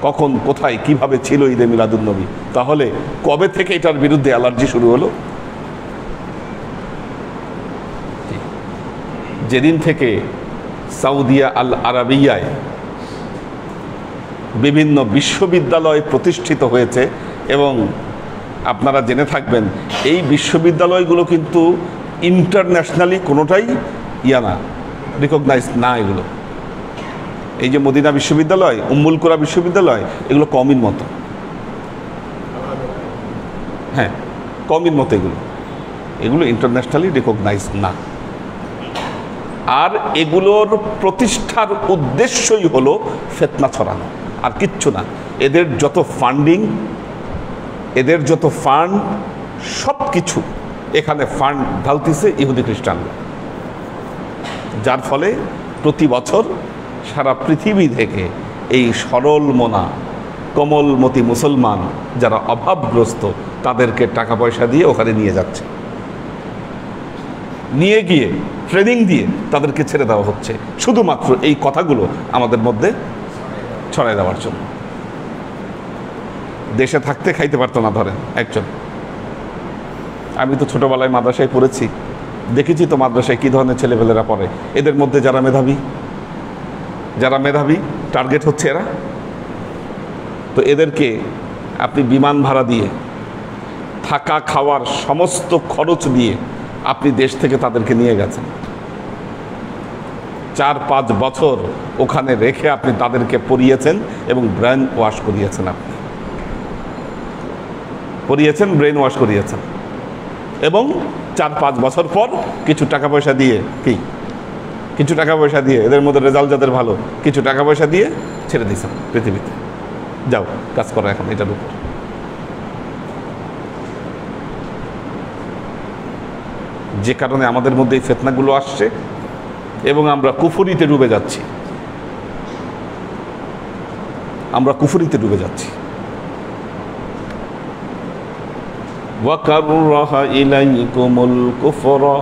কখন কোথায় কিভাবে ছিল ঈদে মিলাদুন্নবী। তাহলে কবে থেকে এটার বিরুদ্ধে অ্যালার্জি শুরু হলো? যেদিন থেকে সাউদিয়া আল আরাবিয়ায় বিভিন্ন বিশ্ববিদ্যালয় প্রতিষ্ঠিত হয়েছে, এবং আপনারা জেনে থাকবেন এই বিশ্ববিদ্যালয়গুলো কিন্তু ইন্টারন্যাশনালি কোনোটাই না, রিকগনাইজ না। এগুলো এই যে মদিনা বিশ্ববিদ্যালয়, উম্মুল কুরা বিশ্ববিদ্যালয়, এগুলো কমির মতো। হ্যাঁ, কমির মতো এগুলো। এগুলো ইন্টারন্যাশনালি রিকগনাইজ না। আর এগুলোর প্রতিষ্ঠার উদ্দেশ্যই হলো ফিতনা ছড়ানো, আর কিচ্ছু না। এদের যত ফান্ডিং, এদের যত ফান্ড, সব কিছু এখানে ফান্ড ঢালতেছে ইহুদি খ্রিস্টানরা, যার ফলে প্রতি বছর সারা পৃথিবী থেকে এই সরল মনা কোমলমতি মুসলমান যারা অভাবগ্রস্ত তাদেরকে টাকা পয়সা দিয়ে ওখানে নিয়ে যাচ্ছে, নিয়ে গিয়ে ট্রেনিং দিয়ে তাদেরকে ছেড়ে দেওয়া হচ্ছে শুধুমাত্র এই কথাগুলো আমাদের মধ্যে ছড়াই দেওয়ার জন্য। দেশে থাকতে খাইতে পারতো না। ধরেন একজন, আমি তো ছোটবেলায় মাদ্রাসায় পড়েছি, দেখেছি তো মাদ্রাসায় কী ধরনের ছেলেপেলেরা পড়ে। এদের মধ্যে যারা মেধাবী টার্গেট হচ্ছে এরা। তো এদেরকে আপনি বিমান ভাড়া দিয়ে, থাকা খাওয়ার সমস্ত খরচ দিয়ে আপনি দেশ থেকে তাদেরকে নিয়ে গেছেন, 4-5 বছর ওখানে রেখে আপনি তাদেরকে পড়িয়েছেন এবং ব্রেন ওয়াশ করিয়েছেন। আপনি পড়িয়েছেন, ব্রেন ওয়াশ করিয়েছেন, এবং 4-5 বছর পর কিছু টাকা পয়সা দিয়ে, কিছু টাকা পয়সা দিয়ে, এদের মধ্যে রেজাল্ট যাদের ভালো, কিছু টাকা পয়সা দিয়ে ছেড়ে দিয়েছেন পৃথিবীতে, যাও কাজ করো এখন এটার উপর। যে কারণে আমাদের মধ্যে এই ফিতনাগুলো আসছে এবং আমরা কুফরিতে ডুবে যাচ্ছি, ওয়াকাররাহা ইলাইকুমুল কুফরা,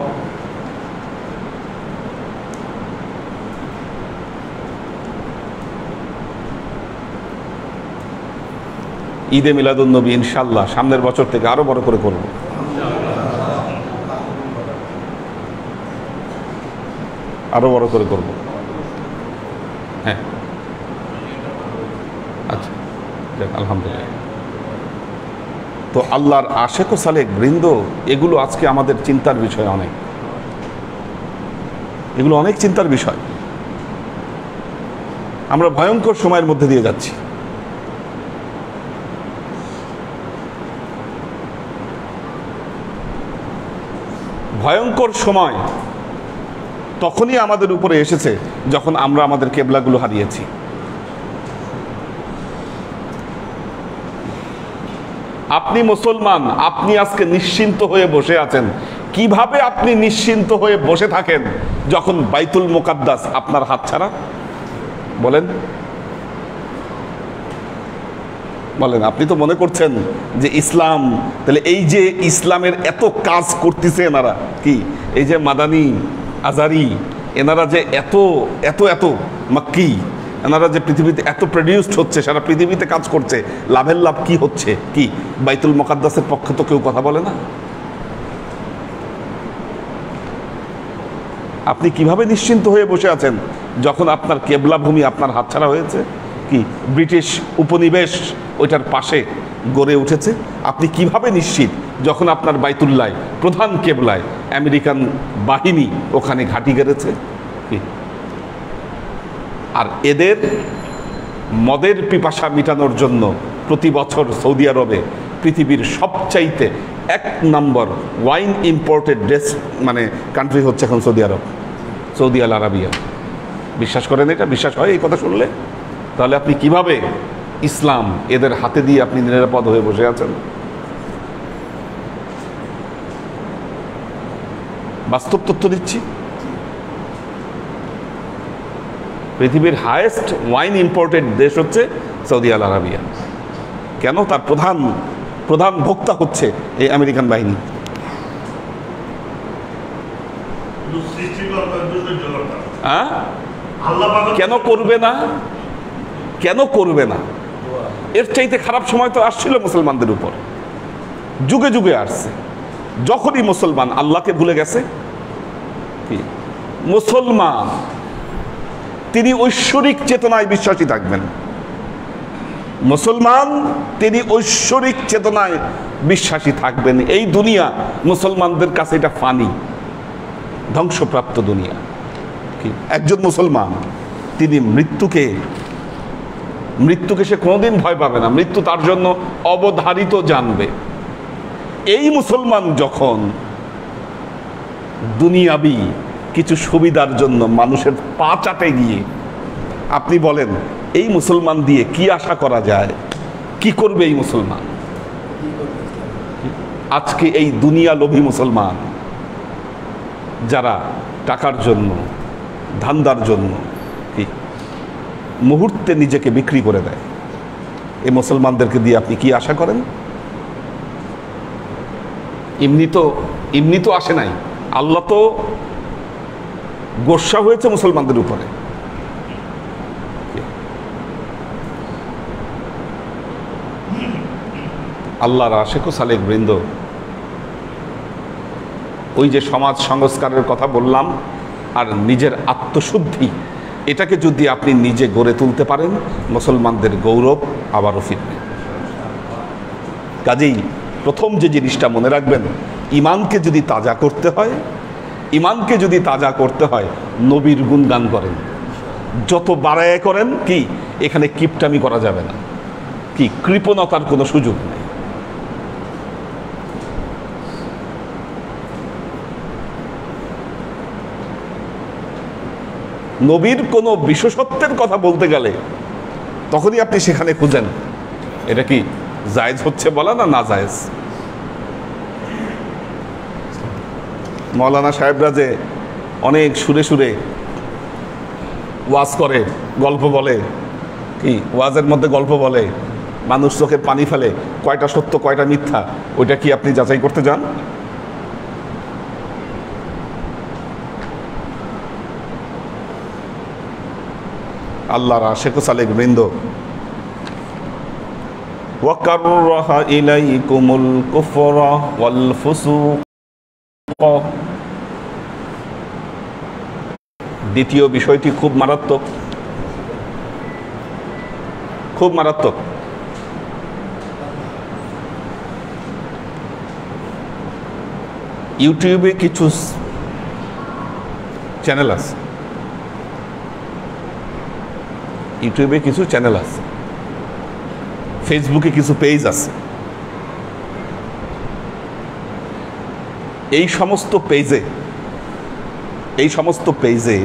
ঈদে মিলাদুন্নবী ইনশাআল্লাহ সামনের বছর থেকে আরো বড় করে করব। আরো বড় করে করব। হ্যাঁ, আচ্ছা, আলহামদুলিল্লাহ। তো আল্লাহর আশেক ও সালেক বৃন্দ, এগুলো আজকে আমাদের চিন্তার বিষয়, এগুলো অনেক চিন্তার বিষয়। আমরা ভয়ঙ্কর সময়ের মধ্যে দিয়ে যাচ্ছি। ভয়ঙ্কর সময় তখনই আমাদের উপরে এসেছে যখন আমরা আমাদের কেবলাগুলো হারিয়েছি। আপনি মুসলমান, আপনি আজকে নিশ্চিন্ত হয়ে বসে আছেন। কিভাবে আপনি নিশ্চিন্ত হয়ে বসে থাকেন যখন বাইতুল মুকাদ্দাস আপনার হাতছাড়া? বলেন, আপনি তো মনে করছেন যে ইসলাম, তাহলে এই যে ইসলামের এত কাজ করতেছে এনারা, কি এই যে মাদানি আজারি, এনারা যে এত এত এত মাক্কি, এনারা যে পৃথিবীতে এত প্রডিউসড হচ্ছে, সারা পৃথিবীতে কাজ করছে, লাভের লাভ কি হচ্ছে? কি বাইতুল মুকাদ্দাসের পক্ষে তো কেউ কথা বলে না। আপনি কিভাবে নিশ্চিন্ত হয়ে বসে আছেন যখন আপনার কেবলা ভূমি আপনার হাতছাড়া হয়েছে? কি ব্রিটিশ উপনিবেশ ওইটার পাশে গড়ে উঠেছে? আপনি কিভাবে নিশ্চিত যখন আপনার বাইতুল্লায় প্রধান কেবলায় আমেরিকান বাহিনী ওখানে ঘাঁটি গেড়েছে? কি আর এদের মদের পিপাসা মিটানোর জন্য প্রতি বছর সৌদি আরবে পৃথিবীর সবচাইতে 1 নম্বর ওয়াইন ইম্পোর্টেড কান্ট্রি হচ্ছে এখন সৌদি আল আরাবিয়া। বিশ্বাস করেন এটা? বিশ্বাস হয় এই কথা শুনলে? তাহলে আপনি কিভাবে ইসলাম এদের হাতে দিয়ে আপনি নিরাপদ হয়ে বসে আছেন? বাস্তব তথ্য দিচ্ছি। পৃথিবীর হায়েস্ট ওয়াইন ইম্পোর্টেড দেশ হচ্ছে সৌদি আল আরাবিয়া। কেন? তার প্রধান ভোক্তা হচ্ছে এই আমেরিকান বাহিনী। কেন করবে না? এর চাইতে খারাপ সময় তো আসছিল মুসলমানদের উপর, যুগে যুগে আসছে। যখনই মুসলমান আল্লাহকে ভুলে গেছে, মুসলমান তিনি ঐশ্বরিক চেতনায় বিশ্বাসী থাকবেন। মুসলমান তিনি ঐশ্বরিক চেতনায় বিশ্বাসী থাকবেন। এই দুনিয়া মুসলমানদের কাছে এটা ফানি, ধ্বংসপ্রাপ্ত দুনিয়া। একজন মুসলমান তিনি মৃত্যুকে সে কোনোদিন ভয় পাবে না। মৃত্যু তার জন্য অবধারিত জানবে। এই মুসলমান যখন দুনিয়াবি কিছু সুবিধার জন্য মানুষের পা চাটে গিয়ে আপনি বলেন এই মুসলমান দিয়ে কি আশা করা যায়? কি করবে এই মুসলমান? আজকে এই দুনিয়া লোভী মুসলমান যারা টাকার জন্য, ধান্দার জন্য কি মুহূর্তে নিজেকে বিক্রি করে দেয়, এই মুসলমানদেরকে দিয়ে আপনি কি আশা করেন? এমনি তো আসে নাই। আল্লাহ তো গোস্বা হয়েছে মুসলমানদের উপরে। আল্লাহর আশিক ও সালেক বৃন্দ, ওই যে সমাজ সংস্কারের কথা বললাম, আর নিজের আত্মশুদ্ধি, এটাকে যদি আপনি নিজে গড়ে তুলতে পারেন, মুসলমানদের গৌরব আবারও ফিরবে। কাজেই প্রথম যে জিনিসটা মনে রাখবেন, ইমানকে যদি তাজা করতে হয়, নবীর গুণগান করেন। যত বাড়ায় করেন কি, এখানে কিপটামি করা যাবে না, কি কৃপণতার কোনো সুযোগ নেই। নবীর কোনো বিশেষত্বের কথা বলতে গেলে তখনই আপনি সেখানে খুঁজেন এটা কি জায়েজ হচ্ছে বলা না জায়েজ। মৌলানা সাহেবরা যে অনেক সুরে সুরে ওয়াজ করে, গল্প বলে, কি ওয়াজের মধ্যে গল্প বলে, মানুষ চোখের পানি ফেলে, কয়টা সত্য কয়টা মিথ্যা, ওইটা কি আপনি যাচাই করতে যান? আল্লাহর আশিক ও সালেক বৃন্দ, ওয়াকাররাহা ইলাইকুমুল কুফরা ওয়াল ফুসুক। দ্বিতীয় বিষয়টি খুব মারাত্মক, খুব মারাত্মক। ইউটিউবে কিছু চ্যানেল আছে, ফেসবুকে কিছু পেজ আছে। এই সমস্ত পেজে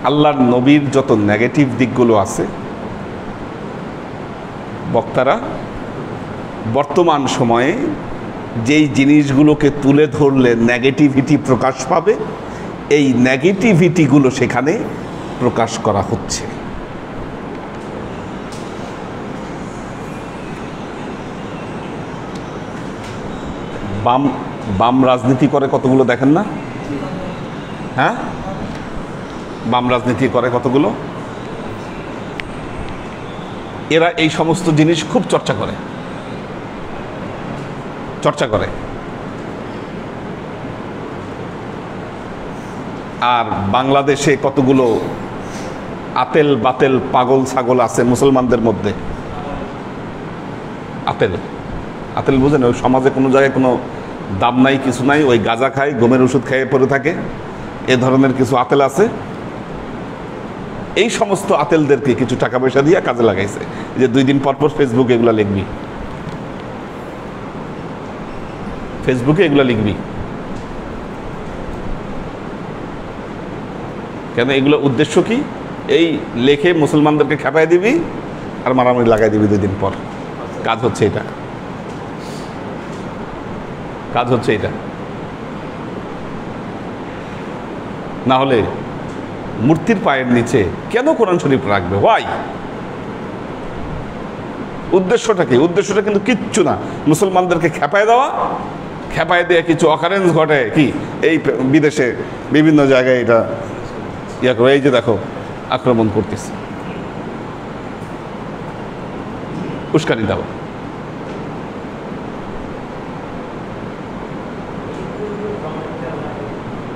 আল্লাহর নবীর যত নেগেটিভ দিকগুলো আছে, বক্তারা বর্তমান সময়ে যেই জিনিসগুলোকে তুলে ধরলে নেগেটিভিটি প্রকাশ পাবে, এই নেগেটিভিটিগুলো সেখানে প্রকাশ করা হচ্ছে। বাম রাজনীতি করে কতগুলো দেখেন না? হ্যাঁ, বাম রাজনীতি করে কতগুলো। এরা এই সমস্ত জিনিস খুব চর্চা করে। আর বাংলাদেশে কতগুলো আতেল বাতেল পাগল ছাগল আছে মুসলমানদের মধ্যে। আতেল বুঝেন? ওই সমাজে কোনো জায়গায় কোনো দাম নাই, কিছু নাই, ওই গাঁজা খায়, গমের ওষুধ খেয়ে পড়ে থাকে, এ ধরনের কিছু আতেল আছে। এই সমস্ত আতেলদেরকে কিছু টাকা পয়সা দিয়ে কাজে লাগাইছে, যে 2 দিন পর পর ফেসবুকে এগুলা লিখবি, কেন? এগুলো উদ্দেশ্য কি? এই লেখে মুসলমানদেরকে খেপায় দিবি আর মারামারি লাগাই দিবি 2 দিন পর। কাজ হচ্ছে এটা। না হলে মূর্তির পায়ের নিচে কেন কোরআন শরীফ রাখবে? হোয়াই? উদ্দেশ্যটা কি? উদ্দেশ্যটা কিন্তু কিচ্ছু না, মুসলমানদেরকে খেপায় দেওয়া, খেপায় দিয়ে কিছু অকারেন্স ঘটে, কি এই বিদেশে বিভিন্ন জায়গায় এটা ইয়া করে, এই যে দেখো আক্রমণ করতেছে, উস্কানি দাও।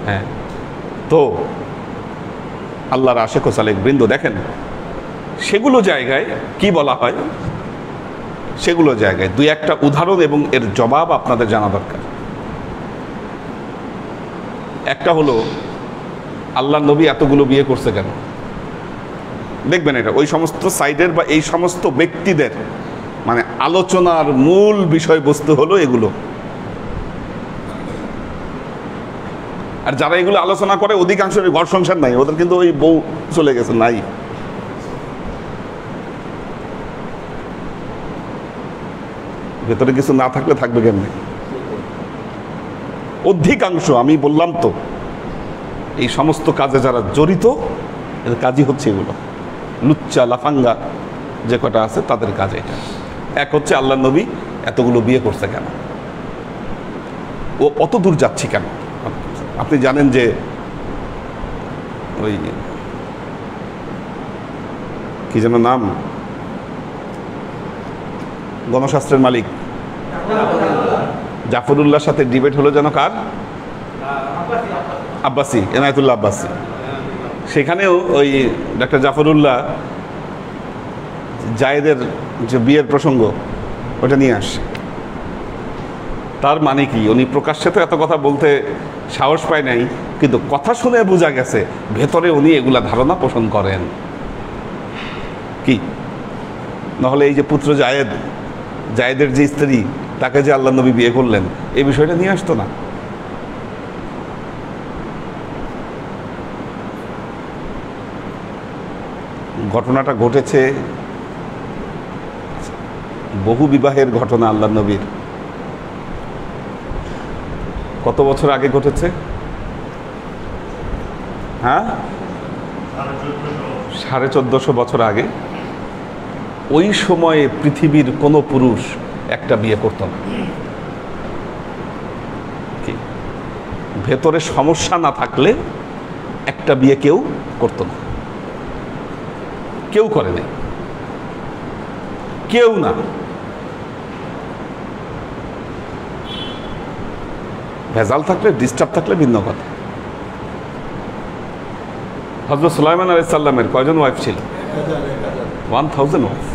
হ্যাঁ, তো আল্লাহর আশিক ও সালেক বৃন্দ দেখেন, সেগুলো জায়গায় কি বলা হয়, সেগুলো জায়গায় 2-1টা উদাহরণ এবং এর জবাব আপনাদের জানা দরকার। একটা হলো, আল্লাহ নবী এতগুলো বিয়ে করছে কেন? দেখবেন এটা ওই সমস্ত সাইডের বা এই সমস্ত ব্যক্তিদের মানে আলোচনার মূল বিষয়বস্তু হলো এগুলো। আর যারা এগুলো আলোচনা করে অধিকাংশের ঘর সংসার নাই, ওদের কিন্তু ওই বউ চলে গেছে নাই। ভেতরে কিছু না থাকলে থাকবে কেমনি? অধিকাংশ, আমি বললাম তো, এই সমস্ত কাজে যারা জড়িত, এদের কাজই হচ্ছে এগুলো। লুচ্চা লাফাঙ্গা যে কটা আছে তাদের কাজ এটা। এক হচ্ছে আল্লাহ নবী এতগুলো বিয়ে করছে কেন, ও অত দূর যাচ্ছি কেন? আপনি জানেন যে ওই কি যেন নাম, গণশাস্ত্রের মালিক জাফরুল্লাহর সাথে ডিবেট হলো যেন কার? আব্বাসি, এনায়েতুল্লাহ আব্বাসি। সেখানেও ওই ডাক্তার জাফরুল্লাহ জায়েদের যে বিয়ের প্রসঙ্গ ওটা নিয়ে আসে। তার মানে কি, উনি প্রকাশ্যে তো এত কথা বলতে সাহস পায় নাই, কিন্তু কথা শুনে বোঝা গেছে ভেতরে উনি এগুলা ধারণা পোষণ করেন। কি নহলে এই যে পুত্র জায়েদের যে স্ত্রী, তাকে যে আল্লাহ নবী বিয়ে করলেন, এই বিষয়টা নিয়ে আসতো না। ঘটনাটা ঘটেছে বহু বিবাহের ঘটনা আল্লাহ নবীর। কত বছর আগে ঘটেছে? হ্যাঁ, 1450 বছর আগে। ওই সময়ে পৃথিবীর কোনো পুরুষ একটা বিয়ে করত না। কি ভেতরে সমস্যা না থাকলে একটা বিয়ে কেউ করত না, কেউ করে নাই, কেউ না। ভেজাল থাকলে, ডিস্টার্ব থাকলে ভিন্ন কথা। হযরত সুলাইমান আলাইহিস সালামের কয়জন ওয়াইফ ছিল? 1000 ওয়াইফ।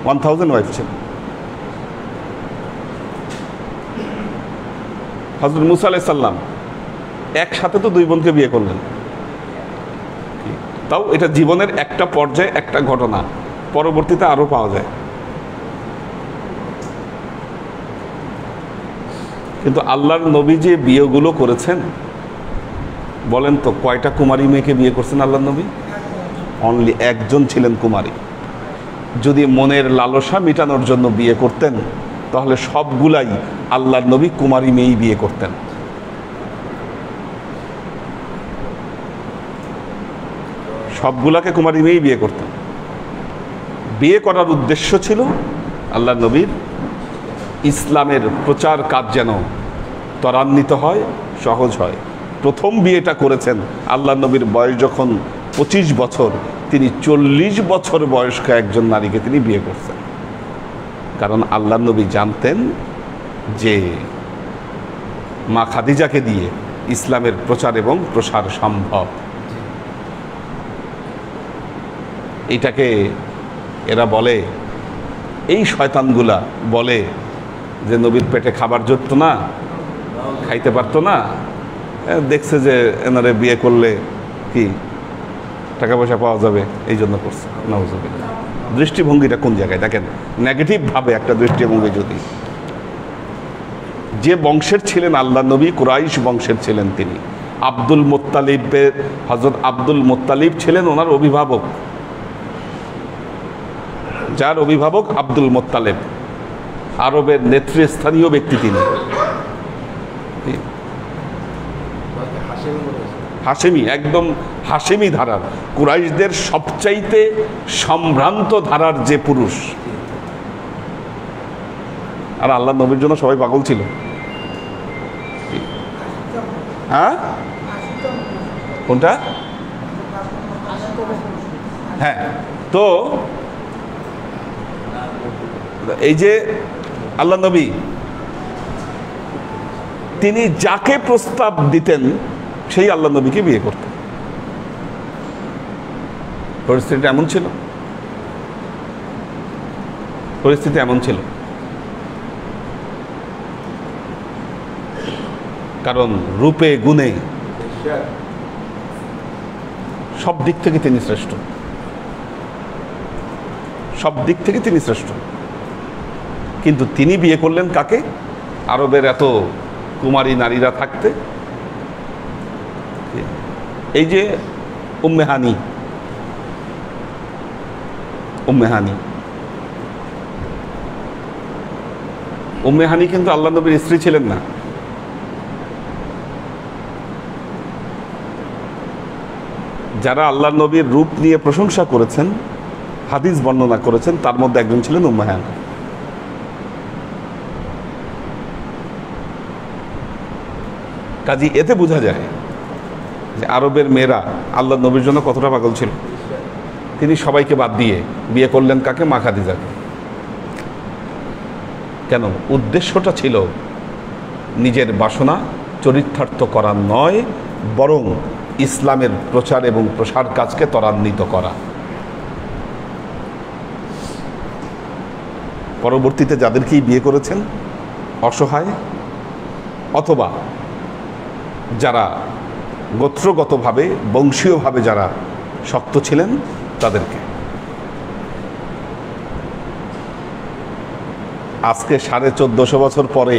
1000 ওয়াইফ ছিল। হযরত মুসা আলাইহিস সালাম একসাথে তো 2 বোনকে বিয়ে করলেন। তাও এটা জীবনের একটা পর্যায়ে একটা ঘটনা, পরবর্তীতে আরো পাওয়া যায়। কিন্তু আল্লাহর নবী যে বিয়েগুলো করেছেন, বলেন তো কয়টা কুমারী মেয়েকে বিয়ে করছেন আল্লাহর নবী? অনলি একজন ছিলেন কুমারী। যদি মনের লালসা মেটানোর জন্য বিয়ে করতেন, তাহলে সবগুলাই আল্লাহর নবী কুমারী মেয়েই বিয়ে করতেন। সবগুলাকে কুমারী মেয়েই বিয়ে করতেন। বিয়ে করার উদ্দেশ্য ছিল আল্লাহর নবীর ইসলামের প্রচার কাজ যেন ত্বরান্বিত হয়, সহজ হয়। প্রথম বিয়েটা করেছেন আল্লাহর নবীর বয়স যখন 25 বছর, তিনি 40 বছর বয়স্ক একজন নারীকে তিনি বিয়ে করছেন। কারণ আল্লাহর নবী জানতেন যে মা খাদিজাকে দিয়ে ইসলামের প্রচার এবং প্রসার সম্ভব। এটাকে এরা বলে, এই শয়তানগুলা বলে যে নবীর পেটে খাবার জুটতো না, খাইতে পারতো না, দেখছে যে এনারে বিয়ে করলে কি টাকা পয়সা পাওয়া যাবে, এই জন্য করছে। নাউজুবিল্লাহ। দৃষ্টিভঙ্গিটা কোন জায়গায় দেখেন, নেগেটিভভাবে একটা দৃষ্টিভঙ্গি। যদি যে বংশের ছিলেন আল্লাহ নবী, কুরাইশ বংশের ছিলেন তিনি। আব্দুল মুত্তালিবের, হযরত আব্দুল মুত্তালিব ছিলেন ওনার অভিভাবক, যার অভিভাবক আব্দুল মুত্তালিব, আরবের নেতৃস্থানীয় ব্যক্তি তিনি। হাশেমি, একদম হাশেমি ধারার, কুরাইশদের সবচাইতে সম্ভ্রান্ত ধারার যে পুরুষ। আর আল্লাহ নবীর জন্য সবাই পাগল ছিল। হ্যাঁ, কোনটা? হ্যাঁ, তো এই যে আল্লাহ নবী, তিনি যাকে প্রস্তাব দিতেন সেই আল্লাহ নবীকে বিয়ে করতেন। পরিস্থিতি এমন ছিল, পরিস্থিতি এমন ছিল। কারণ রূপে গুণে সব দিক থেকে তিনি শ্রেষ্ঠ, সব দিক থেকে তিনি শ্রেষ্ঠ। কিন্তু তিনি বিয়ে করলেন কাকে? আরবের এত কুমারী নারীরা থাকতে এই যে উম্মে হানি, উম্মে হানি, উম্মে হানি কিন্তু আল্লাহ নবীর স্ত্রী ছিলেন না। যারা আল্লাহ নবীর রূপ নিয়ে প্রশংসা করেছেন, হাদিস বর্ণনা করেছেন, তার মধ্যে একজন ছিলেন উম্মে হানি। কাজী এতে বোঝা যায় যে আরবের মেয়েরা আল্লাহ নবীর জন্য কতটা পাগল ছিল। তিনি সবাইকে বাদ দিয়ে বিয়ে করলেন কাকে? মা খাদিজাকে। কেন? উদ্দেশ্যটা ছিল নিজের বাসনা চরিতার্থ করা নয়, বরং ইসলামের প্রচার এবং প্রসার কাজকে ত্বরান্বিত করা। পরবর্তীতে যাদেরকেই বিয়ে করেছেন অসহায় অথবা যারা গোত্রগতভাবে বংশীয়ভাবে যারা শক্ত ছিলেন তাদেরকে। আজকে 1450 বছর পরে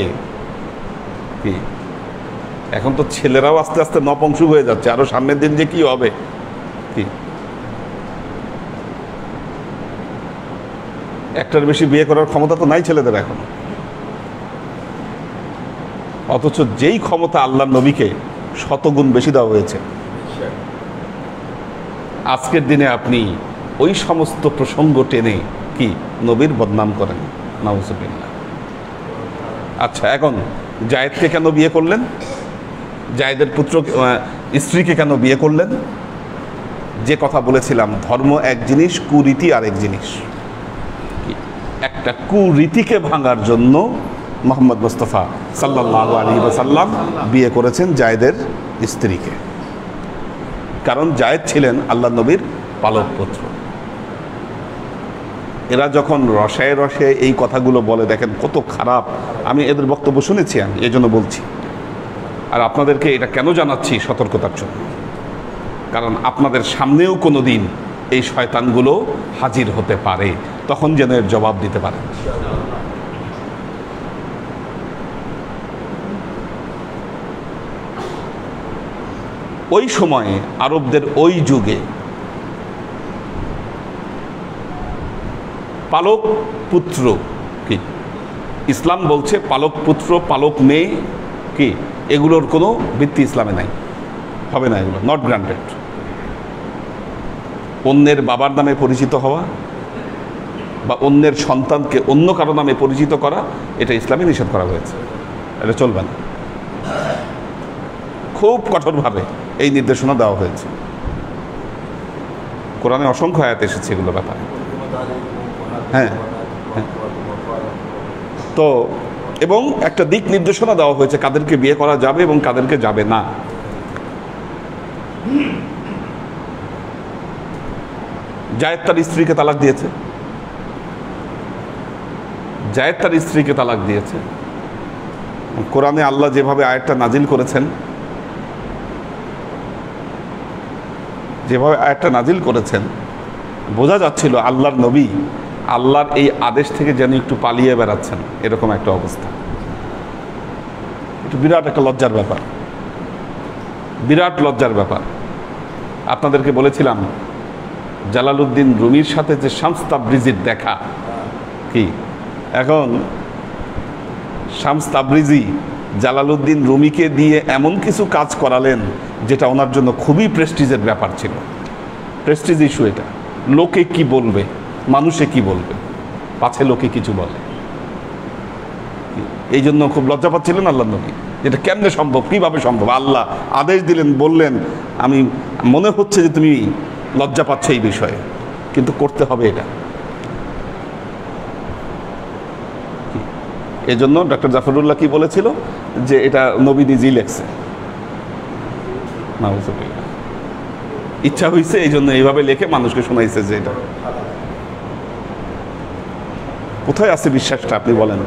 কি এখন তো ছেলেরাও আস্তে আস্তে নপুংসক হয়ে যাচ্ছে, আরো সামনের দিন যে কি হবে কি, একটার বেশি বিয়ে করার ক্ষমতা তো নাই ছেলেদের এখন। অথচ যেই ক্ষমতা আল্লাহ নবীকে শতগুণ বেশি দেওয়া হয়েছে, আজকের দিনে আপনি ওই সমস্ত প্রসঙ্গ টেনে কি নবীর বদনাম করেন, নাউজুবিল্লাহ। আচ্ছা, এখন জায়েদকে কেন বিয়ে করলেন? জায়েদের পুত্র স্ত্রীকে কেন বিয়ে করলেন? যে কথা বলেছিলাম, ধর্ম এক জিনিস, কুরীতি আরেক জিনিস। একটা কুরীতিকে ভাঙার জন্য মোহাম্মদ মুস্তাফা সাল্লাল্লাহু আলাইহি ওয়াসাল্লাম বিয়ে করেছেন জায়েদের স্ত্রীকে, কারণ জায়েদ ছিলেন আল্লাহ নবীর পালক পুত্র। এরা যখন রসায় রসে এই কথাগুলো বলে, দেখেন কত খারাপ। আমি এদের বক্তব্য শুনেছি, আমি এই জন্য বলছি। আর আপনাদেরকে এটা কেন জানাচ্ছি? সতর্কতার জন্য। কারণ আপনাদের সামনেও কোনো দিন এই শয়তানগুলো হাজির হতে পারে, তখন যেন এর জবাব দিতে পারে। ওই সময়ে আরবদের ওই যুগে পালক পুত্র কি, ইসলাম বলছে পালক পুত্র পালক মেয়ে কি, এগুলোর কোনো ভিত্তি ইসলামে নাই, হবে না, এগুলো নট গ্রান্টেড। অন্যের বাবার নামে পরিচিত হওয়া বা অন্যের সন্তানকে অন্য কারো নামে পরিচিত করা, এটা ইসলামে নিষেধ করা হয়েছে, এটা চলবে না। খুব কঠোরভাবে এই নির্দেশনা দেওয়া হয়েছে। কোরআনে অসংখ্য আয়াত এসেছে এগুলো ব্যাপারে। হ্যাঁ, তো এবং একটা দিক নির্দেশনা দেওয়া হয়েছে কাদেরকে বিয়ে করা যাবে এবং কাদেরকে যাবে না। জায়েদ তার স্ত্রীকে তালাক দিয়েছে, জায়েদ তার স্ত্রীকে তালাক দিয়েছে। কোরআনে আল্লাহ যেভাবে আয়াতটা নাজিল করেছেন, যেভাবে আয়াতটা নাজিল করেছেন, বোঝা যাচ্ছিল আল্লাহর নবী আল্লাহর এই আদেশ থেকে যেন একটু পালিয়ে বেড়াচ্ছেন, এরকম একটা অবস্থা। একটু বিরাট একটা লজ্জার ব্যাপার, বিরাট লজ্জার ব্যাপার। আপনাদেরকে বলেছিলাম জালালউদ্দিন রুমির সাথে যে শামস তাবরিজির দেখা কি, এখন শামস তাবরিজি জালালউদ্দিন রুমিকে দিয়ে এমন কিছু কাজ করালেন যেটা ওনার জন্য খুবই প্রেস্টিজের ব্যাপার ছিল। প্রেস্টিজ ইস্যু এটা। লোকে কি বলবে, মানুষে কি বলবে, পাছে লোকে কিছু বলে, এই জন্য খুব লজ্জা পাচ্ছিলেন আল্লাহ নবী। এটা কেমনে সম্ভব, কিভাবে সম্ভব? আল্লাহ আদেশ দিলেন, বললেন আমি মনে হচ্ছে যে তুমি লজ্জা পাচ্ছ এই বিষয়ে, কিন্তু করতে হবে এটা। এই জন্য ডক্টর জাফরুল্লাহ কি বলেছিল যে এটা নবী নিজেই লেখছে, ইচ্ছা হয়েছে এই জন্য এইভাবে লেখে মানুষকে শোনাইছে যে এটা। কোথায় আছে বিশ্বাসটা আপনি বলেন?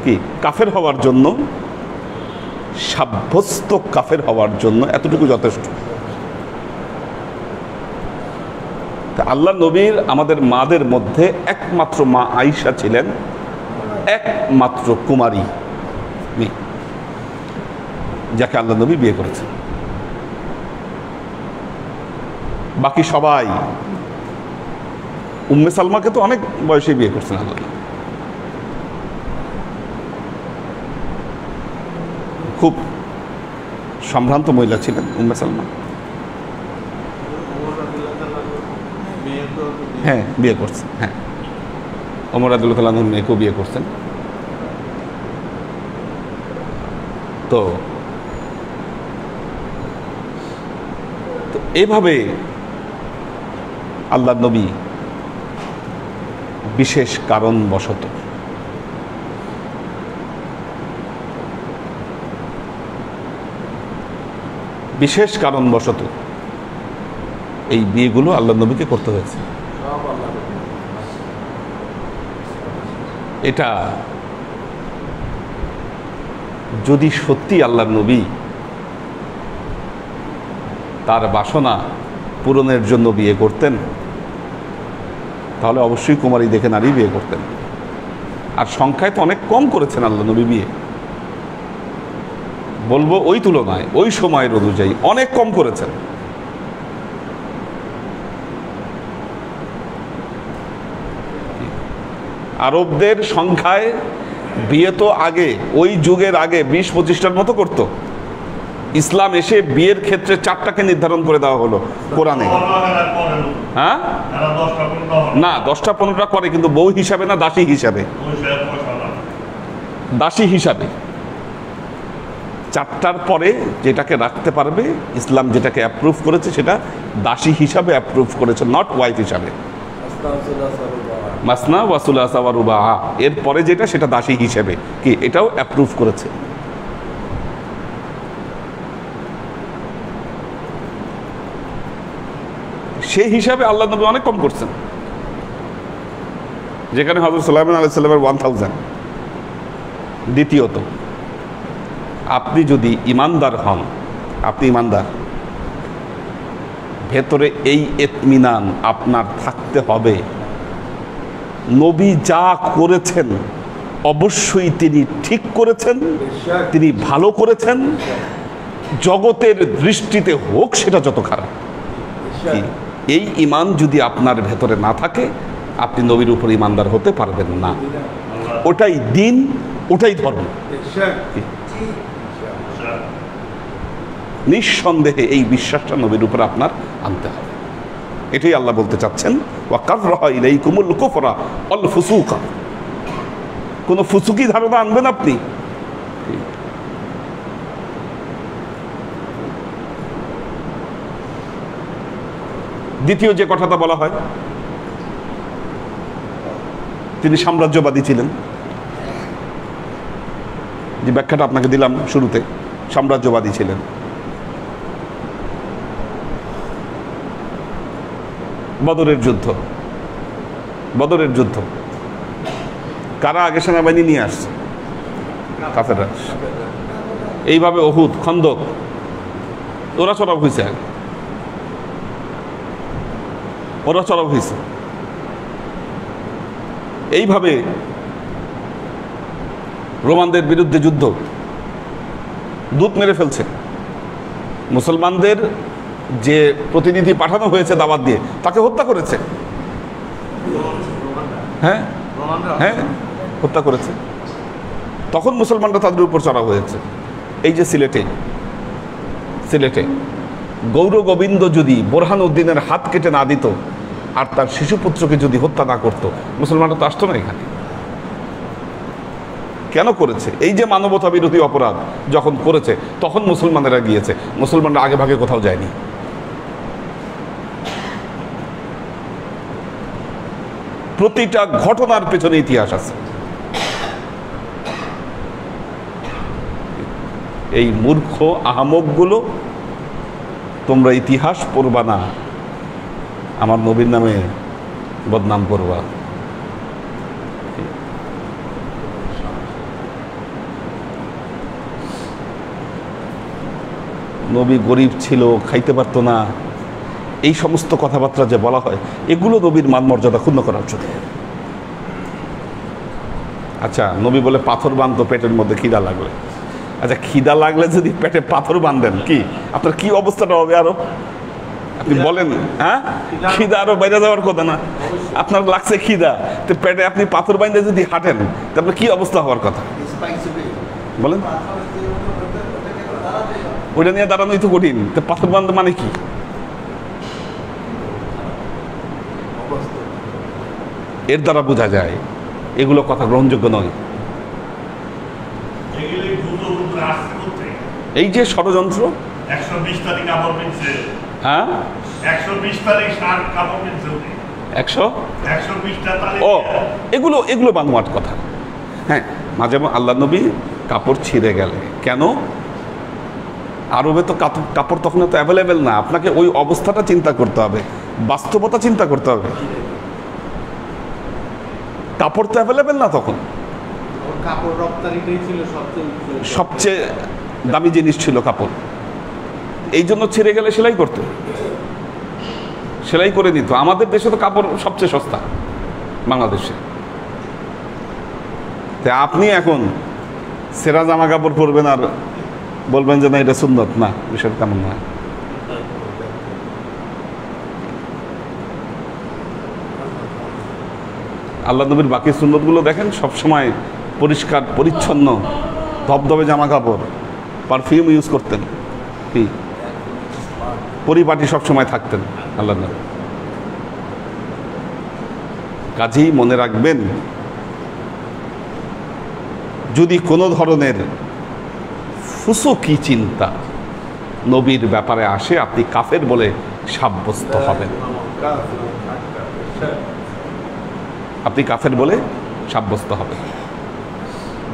কি কাফের হওয়ার জন্য, সাব্যস্ত কাফের হওয়ার জন্য এতটুকু যথেষ্ট। আল্লাহ নবীর আমাদের মাদের মধ্যে একমাত্র মা আয়েশা ছিলেন একমাত্র কুমারী মেয়ে, যাকে আল্লাহ নবী বিয়ে করেছেন। বাকি সবাই। উম্মে সালমাকে তো অনেক বয়সে বিয়ে করছেন আল্লাহ। খুব সম্ভ্রান্ত মহিলা ছিলেন উম্মে সালমা। হ্যাঁ, বিয়ে করছেন। হ্যাঁ, ওমর রাদিয়াল্লাহু তাআলা আনহুর মেয়েকেও বিয়ে করছেন। তো এইভাবে আল্লাহ নবী বিশেষ কারণবশত এই বিয়েগুলো আল্লাহ নবীকে করতে হয়েছে। এটা যদি সত্যি আল্লাহ নবী তার বাসনা পূরণের জন্য বিয়ে করতেন, তাহলে অবশ্যই কুমারী দেখে নারী বিয়ে করতেন। আর সংখ্যায় তো অনেক কম করেছেন আল্লাহ নবী বিয়ে, বলবো ওই তুলনায় ওই সময়ের অনুযায়ী অনেক কম করেছেন। আরবদের সংখ্যায় বিয়ে তো আগে, ওই যুগের আগে 20-25টার মতো করতো। ইসলাম এসে বিয়ের ক্ষেত্রে 4টাকে নির্ধারণ করে দেওয়া হলো কোরআনে। হ্যাঁ, না 10টা-15টা করে, কিন্তু বউ হিসাবে না, দাসী হিসাবে। দাসী হিসাবে 4টার পরে যেটাকে রাখতে পারবে, ইসলাম যেটাকে অ্যাপ্রুভ করেছে সেটা দাসী হিসাবে অ্যাপ্রুভ করেছে, নট ওয়াইফ হিসাবে। মাসনা ওয়া সুলাসা ওয়া রুবা, এর পরে যেটা সেটা দাসী হিসেবে কি, এটাও অ্যাপ্রুভ করেছে। সেই হিসাবে আল্লাহ নবী অনেক কম করছেন, যেখানে হযরত সুলাইমান আলাইহিস সালামের 1000। দ্বিতীয়ত, আপনি যদি ইমানদার হন, আপনি ইমানদার, ভেতরে এই ইতমিনান আপনার থাকতে হবে, নবী যা করেছেন অবশ্যই তিনি ঠিক করেছেন, তিনি ভালো করেছেন, জগতের দৃষ্টিতে হোক সেটা যত খারাপ। এই ঈমান যদি আপনার ভেতরে না থাকে, আপনি নবীর উপর ঈমানদার হতে পারবেন না। ওটাই দিন, ওটাই ধর্ম। নিঃসন্দেহে এই বিশ্বাসটা নবীর উপর আপনার আনতে হবে। এটাই আল্লাহ বলতে চাচ্ছেন, ওয়া কাররাহা ইলাইকুমুল কুফরা ওয়াল ফুসুকা। কোনো ফুসুকি ধারণা আনবেন আপনি? দ্বিতীয় যে কথাটা বলা হয়, তিনি সাম্রাজ্যবাদী ছিলেন। যে ব্যাখ্যাটা আপনাকে দিলাম শুরুতে, সাম্রাজ্যবাদী ছিলেন। বদরের যুদ্ধ কারা আগে সেনাবাহিনী নিয়ে আসছে? কাফেররা। এইভাবে উহুদ, খন্দক, ওরা চড়াও হয়েছে, এইভাবে রোমানদের বিরুদ্ধে যুদ্ধ, দূত মেরে ফেলছে। মুসলমানদের যে প্রতিনিধি পাঠানো হয়েছে দাওয়াত দিয়ে, তাকে হত্যা করেছে। হ্যাঁ হ্যাঁ, হত্যা করেছে। তখন মুসলমানরা তাদের উপর চড়া হয়েছে। এই যে সিলেটে গৌর গোবিন্দ যদি বোরহান উদ্দিনের হাত কেটে না দিত আর তার শিশুপুত্রকে যদি হত্যা না করতো, মুসলমানরা তো আসতো না এখানে। কেন করেছে? এই যে মানবতা বিরোধী অপরাধ যখন করেছে, তখন মুসলমানেরা গিয়েছে। মুসলমানরা আগে ভাগে কোথাও যায়নি। প্রতিটা ঘটনার পেছনে ইতিহাস আছে। এই মূর্খ আহামকগুলো, তোমরা ইতিহাস পড়বা না, আমার নবীর নামে বদনাম করবা। নবী গরিব ছিল, খাইতে পারতো না, এই সমস্ত কথাবার্তা যে বলা হয়, এগুলো নবীর মান মর্যাদা ক্ষুণ্ণ করার জন্য। আচ্ছা, নবী বলে পাথর বাঁধতো পেটের মধ্যে খিদা লাগলে। আচ্ছা, খিদা লাগলে যদি পেটে পাথর বাঁধেন, কি আপনার কি অবস্থাটা হবে? আরো আপনি বলেন, হ্যাঁ খিদা আরো বাইরে যাওয়ার কথা না, আপনার লাগছে খিদা, তো পেটে আপনি পাথর বাইন্দে যদি হাঁটেন তারপরে কি অবস্থা হওয়ার কথা বলেন? ওইটা নিয়ে দাঁড়ানোই তো কঠিন, তো পাথর বান্ধব মানে কি? এর দ্বারা বোঝা যায় এগুলো কথা গ্রহণযোগ্য নয়। এই যে ষড়যন্ত্র, 120 তারিখ কাপড় কিনছে, হ্যাঁ 120 তারিখ শার্ট কাপড় কিনছে, 120টা তারিখ। ও এগুলো এগুলো বানোয়াট কথা। হ্যাঁ মাঝে মাঝে আল্লাহ নবী কাপড় ছিঁড়ে গেলে কেন? আরবে তো কাপড় তখন তো অ্যাভেলেবেল না, আপনাকে ওই অবস্থাটা চিন্তা করতে হবে, বাস্তবতা চিন্তা করতে হবে। কাপড় তো অ্যাভেলেবেল না তখন, কাপড় রপ্তানিটাই ছিল সবচেয়ে দামি জিনিস ছিল কাপড়। এই জন্য ছিঁড়ে গেলে সেলাই করতো, সেলাই করে দিত। আমাদের দেশে তো কাপড় সবচেয়ে সস্তা, বাংলাদেশে। তা আপনি এখন সেরা জামা কাপড় পরবেন আর বলবেন যে না এটা সুন্নত না, বিষয়টা তেমন না। আল্লাহ নবীর বাকি সুন্নতগুলো দেখেন, সবসময় পরিষ্কার পরিচ্ছন্ন ধবধবে জামা কাপড়, পারফিউম ইউজ করতেন, কি পরিপাটি সবসময় থাকতেন আল্লাহ নবী। কাজেই মনে রাখবেন, যদি কোনো ধরনের ফুসুকি চিন্তা নবীর ব্যাপারে আসে, আপনি কাফের বলে সাব্যস্ত হবেন, আপনি কাফের বলে সাব্যস্ত হবেন।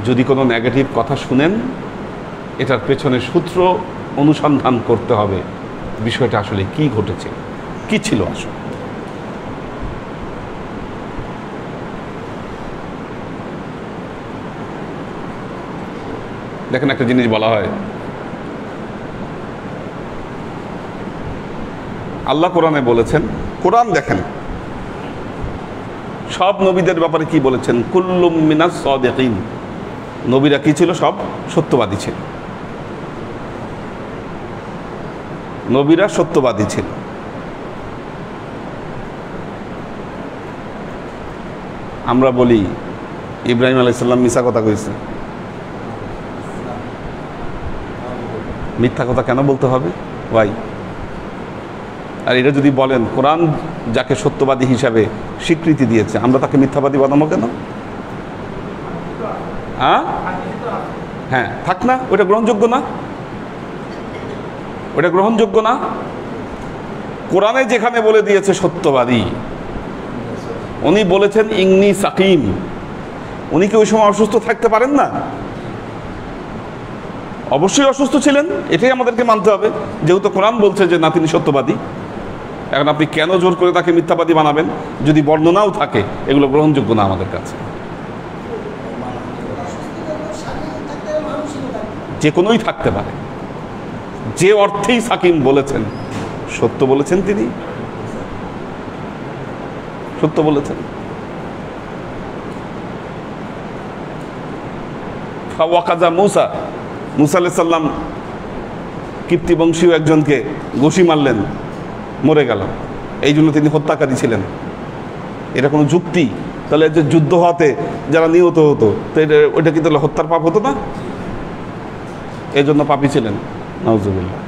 যদি কোনো নেগেটিভ কথা শুনেন, এটার পেছনে সূত্র অনুসন্ধান করতে হবে, বিষয়টা আসলে কি ঘটেছে, কি ছিল আসলে। দেখেন একটা জিনিস বলা হয়, আল্লাহ কোরআনে বলেছেন, কোরআন দেখেন সব নবীদের ব্যাপারে কি বলেছেন, কুল্লুম মিনাস সাদিকিন। নবীরা কি ছিল? সব সত্যবাদী ছিল, নবীরা সত্যবাদী ছিল। আমরা বলি ইব্রাহিম আলাইহিস সালাম মিথ্যা কথা কইছে, মিথ্যা কথা কেন বলতে হবে ভাই? আর এটা যদি বলেন কোরআন যাকে সত্যবাদী হিসাবে স্বীকৃতি দিয়েছে, আমরা তাকে মিথ্যাবাদী বানাবো কেন? হ্যাঁ থাক না, ওটা গ্রহণযোগ্য না, ওটা গ্রহণযোগ্য না। কোরআনে যেখানে বলে দিয়েছে সত্যবাদী, উনি বলেছেন ইন্নী সাকিম, উনি কি ওই সময় অসুস্থ থাকতে পারেন না? অবশ্যই অসুস্থ ছিলেন, এটাই আমাদেরকে মানতে হবে, যেহেতু কোরআন বলছে যে না তিনি সত্যবাদী। এখন আপনি কেন জোর করে তাকে মিথ্যাবাদী বানাবেন? যদি বর্ণনাও থাকে, এগুলো গ্রহণযোগ্য না আমাদের কাছে। যে কোনোই থাকতে পারে, যে অর্থেই সাকিম বলেছেন, সত্য বলেছেন, তিনি সত্য বলেছেন। ফাওয়াকাজা মুসা, মুসা আলাইহিস সালাম কিপ্তি বংশীয় একজনকে ঘুষি মারলেন, মরে গেল, এই জন্য তিনি হত্যাকারী ছিলেন। এটা কোনো যুক্তি? তাহলে যে যুদ্ধ হওয়াতে যারা নিহত হতো, তো ওইটা কি তাহলে হত্যার পাপ হতো না? এই জন্য পাপী ছিলেন, নাউজুবিল্লাহ।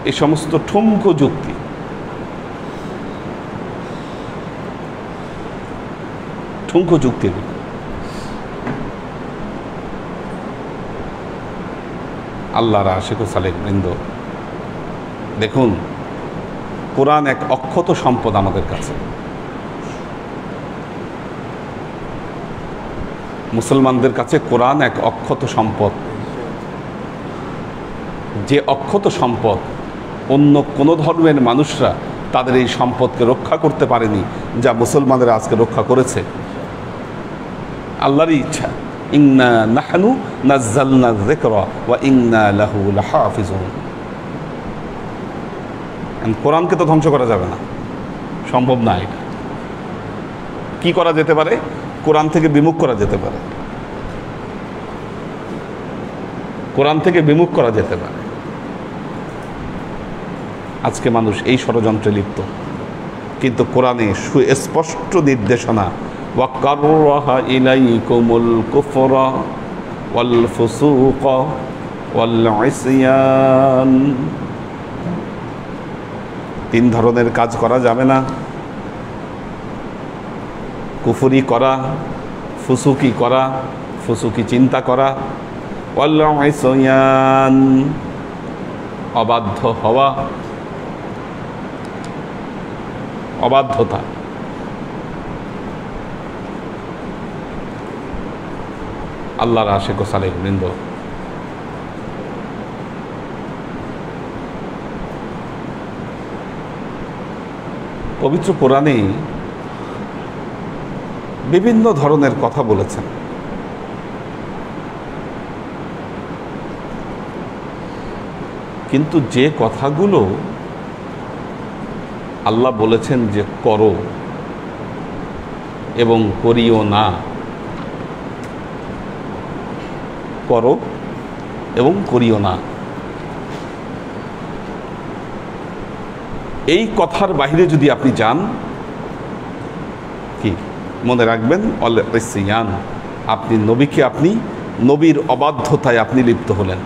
এই সমস্ত ঠুমকো যুক্তি, ঠুমকো যুক্তি। আল্লাহর আশিক ও সালেক বৃন্দ, দেখুন কোরআন এক অক্ষত সম্পদ আমাদের কাছে। মুসলমানদের কাছে কোরআন এক অক্ষত সম্পদ, যে অক্ষত সম্পদ অন্য কোনো ধর্মের মানুষরা তাদের এই সম্পদকে রক্ষা করতে পারেনি, যা মুসলমানরা আজকে রক্ষা করেছে। আল্লাহরই ইচ্ছা, ইন্না নাহনু নাজ্জালনা যিকরা ওয়া ইন্না লাহু লাহাফিজুন। কোরআনকে তো ধ্বংস করা যাবে না, সম্ভব না। এটা কি করা যেতে পারে? কোরআন থেকে বিমুখ করা যেতে পারে, কোরআন থেকে বিমুখ করা যেতে পারে। আজকে মানুষ এই ষড়যন্ত্রে লিপ্ত। কিন্তু কোরআনে সুস্পষ্ট নির্দেশনা, ওয়াকাররাহা ইলাইকুমুল কুফরা ওয়াল ফুসুকা ওয়াল ইসয়ান, 3 ধরনের কাজ করা যাবে না। কুফরি করা, ফুসুকি করা, ফুসুকি চিন্তা করা, ওয়াল ইসয়ান অবাধ্য হওয়া, অবাধ্যতা। আল্লাহর আশিক ও সালেহ বৃন্দ, পবিত্র কোরআনে বিভিন্ন ধরনের কথা বলেছেন। কিন্তু যে কথাগুলো আল্লাহ বলেছেন যে করো এবং করিও না, করো এবং করিও না, এই কথার বাইরে যদি আপনি যান, কি মনে রাখবেন, অল-ইসয়ান, আপনি নবীকে, আপনি নবীর অবাধ্যতায় আপনি লিপ্ত হলেন।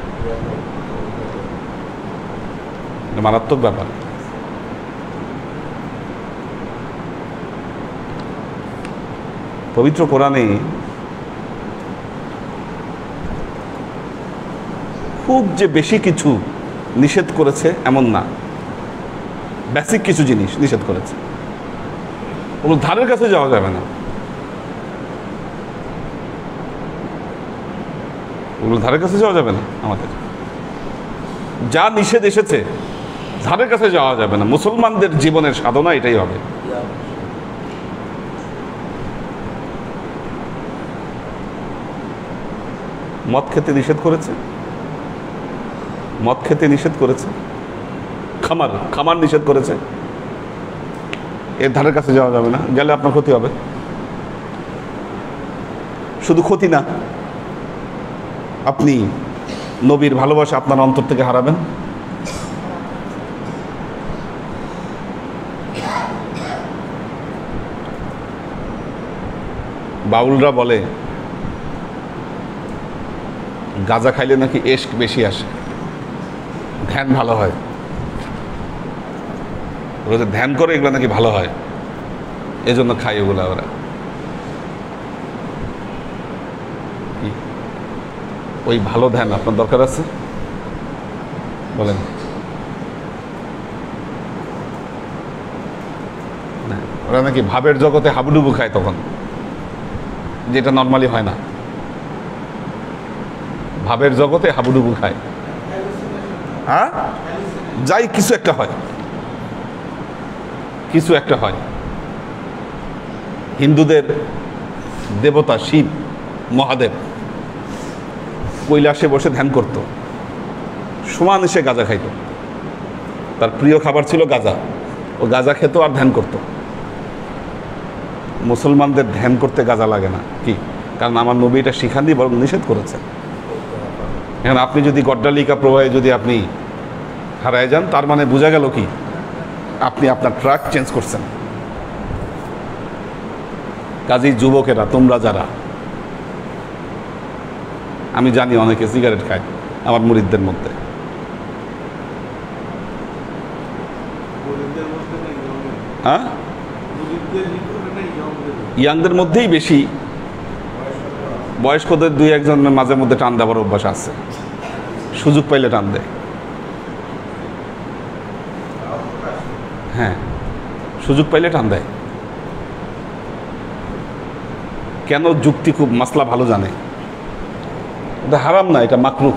মারাত্মক ব্যাপার। পবিত্র কোরআনে খুব যে বেশি কিছু নিষেধ করেছে এমন না, বেসিক কিছু জিনিস নিষেধ করেছে, ওগুলো ধারের কাছে যাওয়া যাবে না, ওগুলো ধারের কাছে যাওয়া যাবে না। আমাদের যা নিষেধ এসেছে ধারের কাছে যাওয়া যাবে না। মুসলমানদের জীবনের সাধনা এটাই হবে। মদ খেতে নিষেধ করেছে, মদ খেতে নিষেধ করেছে, খামার নিষেধ করেছে, এর ধারের কাছে যাওয়া যাবে না, গেলে আপনার ক্ষতি হবে। শুধু ক্ষতি না, আপনি নবীর ভালোবাসা আপনার অন্তর থেকে হারাবেন। বাউলরা বলে গাঁজা খাইলে নাকি এশক বেশি আসে, ধ্যান ভালো হয়, ওরা যে ধ্যান করে এগুলো নাকি ভালো হয়, এজন্য খাই ওগুলো। ওরা ওই ভালো ধ্যান আপনার দরকার আছে? বলেন না, ওরা নাকি ভাবের জগতে হাবুডুবু খায় তখন, যেটা নর্মালি হয় না। ভাবের জগতে হাবুডুবু খায়, হ্যাঁ, যাই কিছু একটা হয়, কিছু একটা হয়। হিন্দুদের দেবতা শিব মহাদেব কৈলাসে বসে ধ্যান করত, সমান এসে গাঁজা খাইত, তার প্রিয় খাবার ছিল গাঁজা, ও গাঁজা খেত আর ধ্যান করত। মুসলমানদের ধ্যান করতে গাঁজা লাগে না, কি কারণ আমার নবী এটা শিখাননি, বরং নিষেধ করেছেন। এখন আপনি যদি গড্ডালিকা প্রবাহে যদি আপনি হারায় যান, তার মানে বোঝা গেল কি আপনি আপনার ট্রাক চেঞ্জ করছেন। কাজেই যুবকেরা, তোমরা যারা, আমি জানি অনেকে সিগারেট খায় আমার মুরিদদের মধ্যে, হ্যাঁ, ইয়াংদের মধ্যেই বেশি, বয়স্কদের 2-1 মাঝে মধ্যে টান দেওয়ার অভ্যাস আছে, সুযোগ পাইলে টান দেয়। হ্যাঁ, সুযোগ পাইলে টান দেয়। কেন? যুক্তি খুব, মাসলা ভালো জানে। এটা হারাম না, এটা মাকরুহ।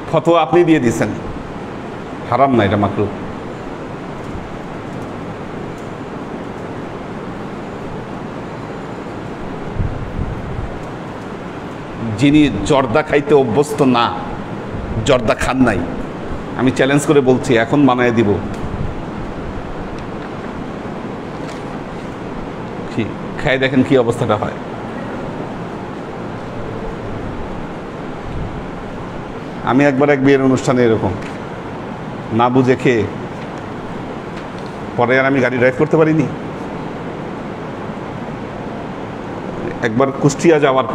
ফতোয়া আপনি দিয়ে দিয়েছেন, হারাম না, এটা মাকরুহ। যিনি জর্দা খাইতে অভ্যস্ত না, জর্দা খান নাই, আমি চ্যালেঞ্জ করে বলছি এখন বানায় দিব, খাই দেখেন কি অবস্থাটা হয়। আমি একবার এক বিয়ের অনুষ্ঠানে এরকম না বুঝে খেয়ে পরে আর আমি গাড়ি ড্রাইভ করতে পারিনি। একবার কুষ্টিয়া যাওয়ার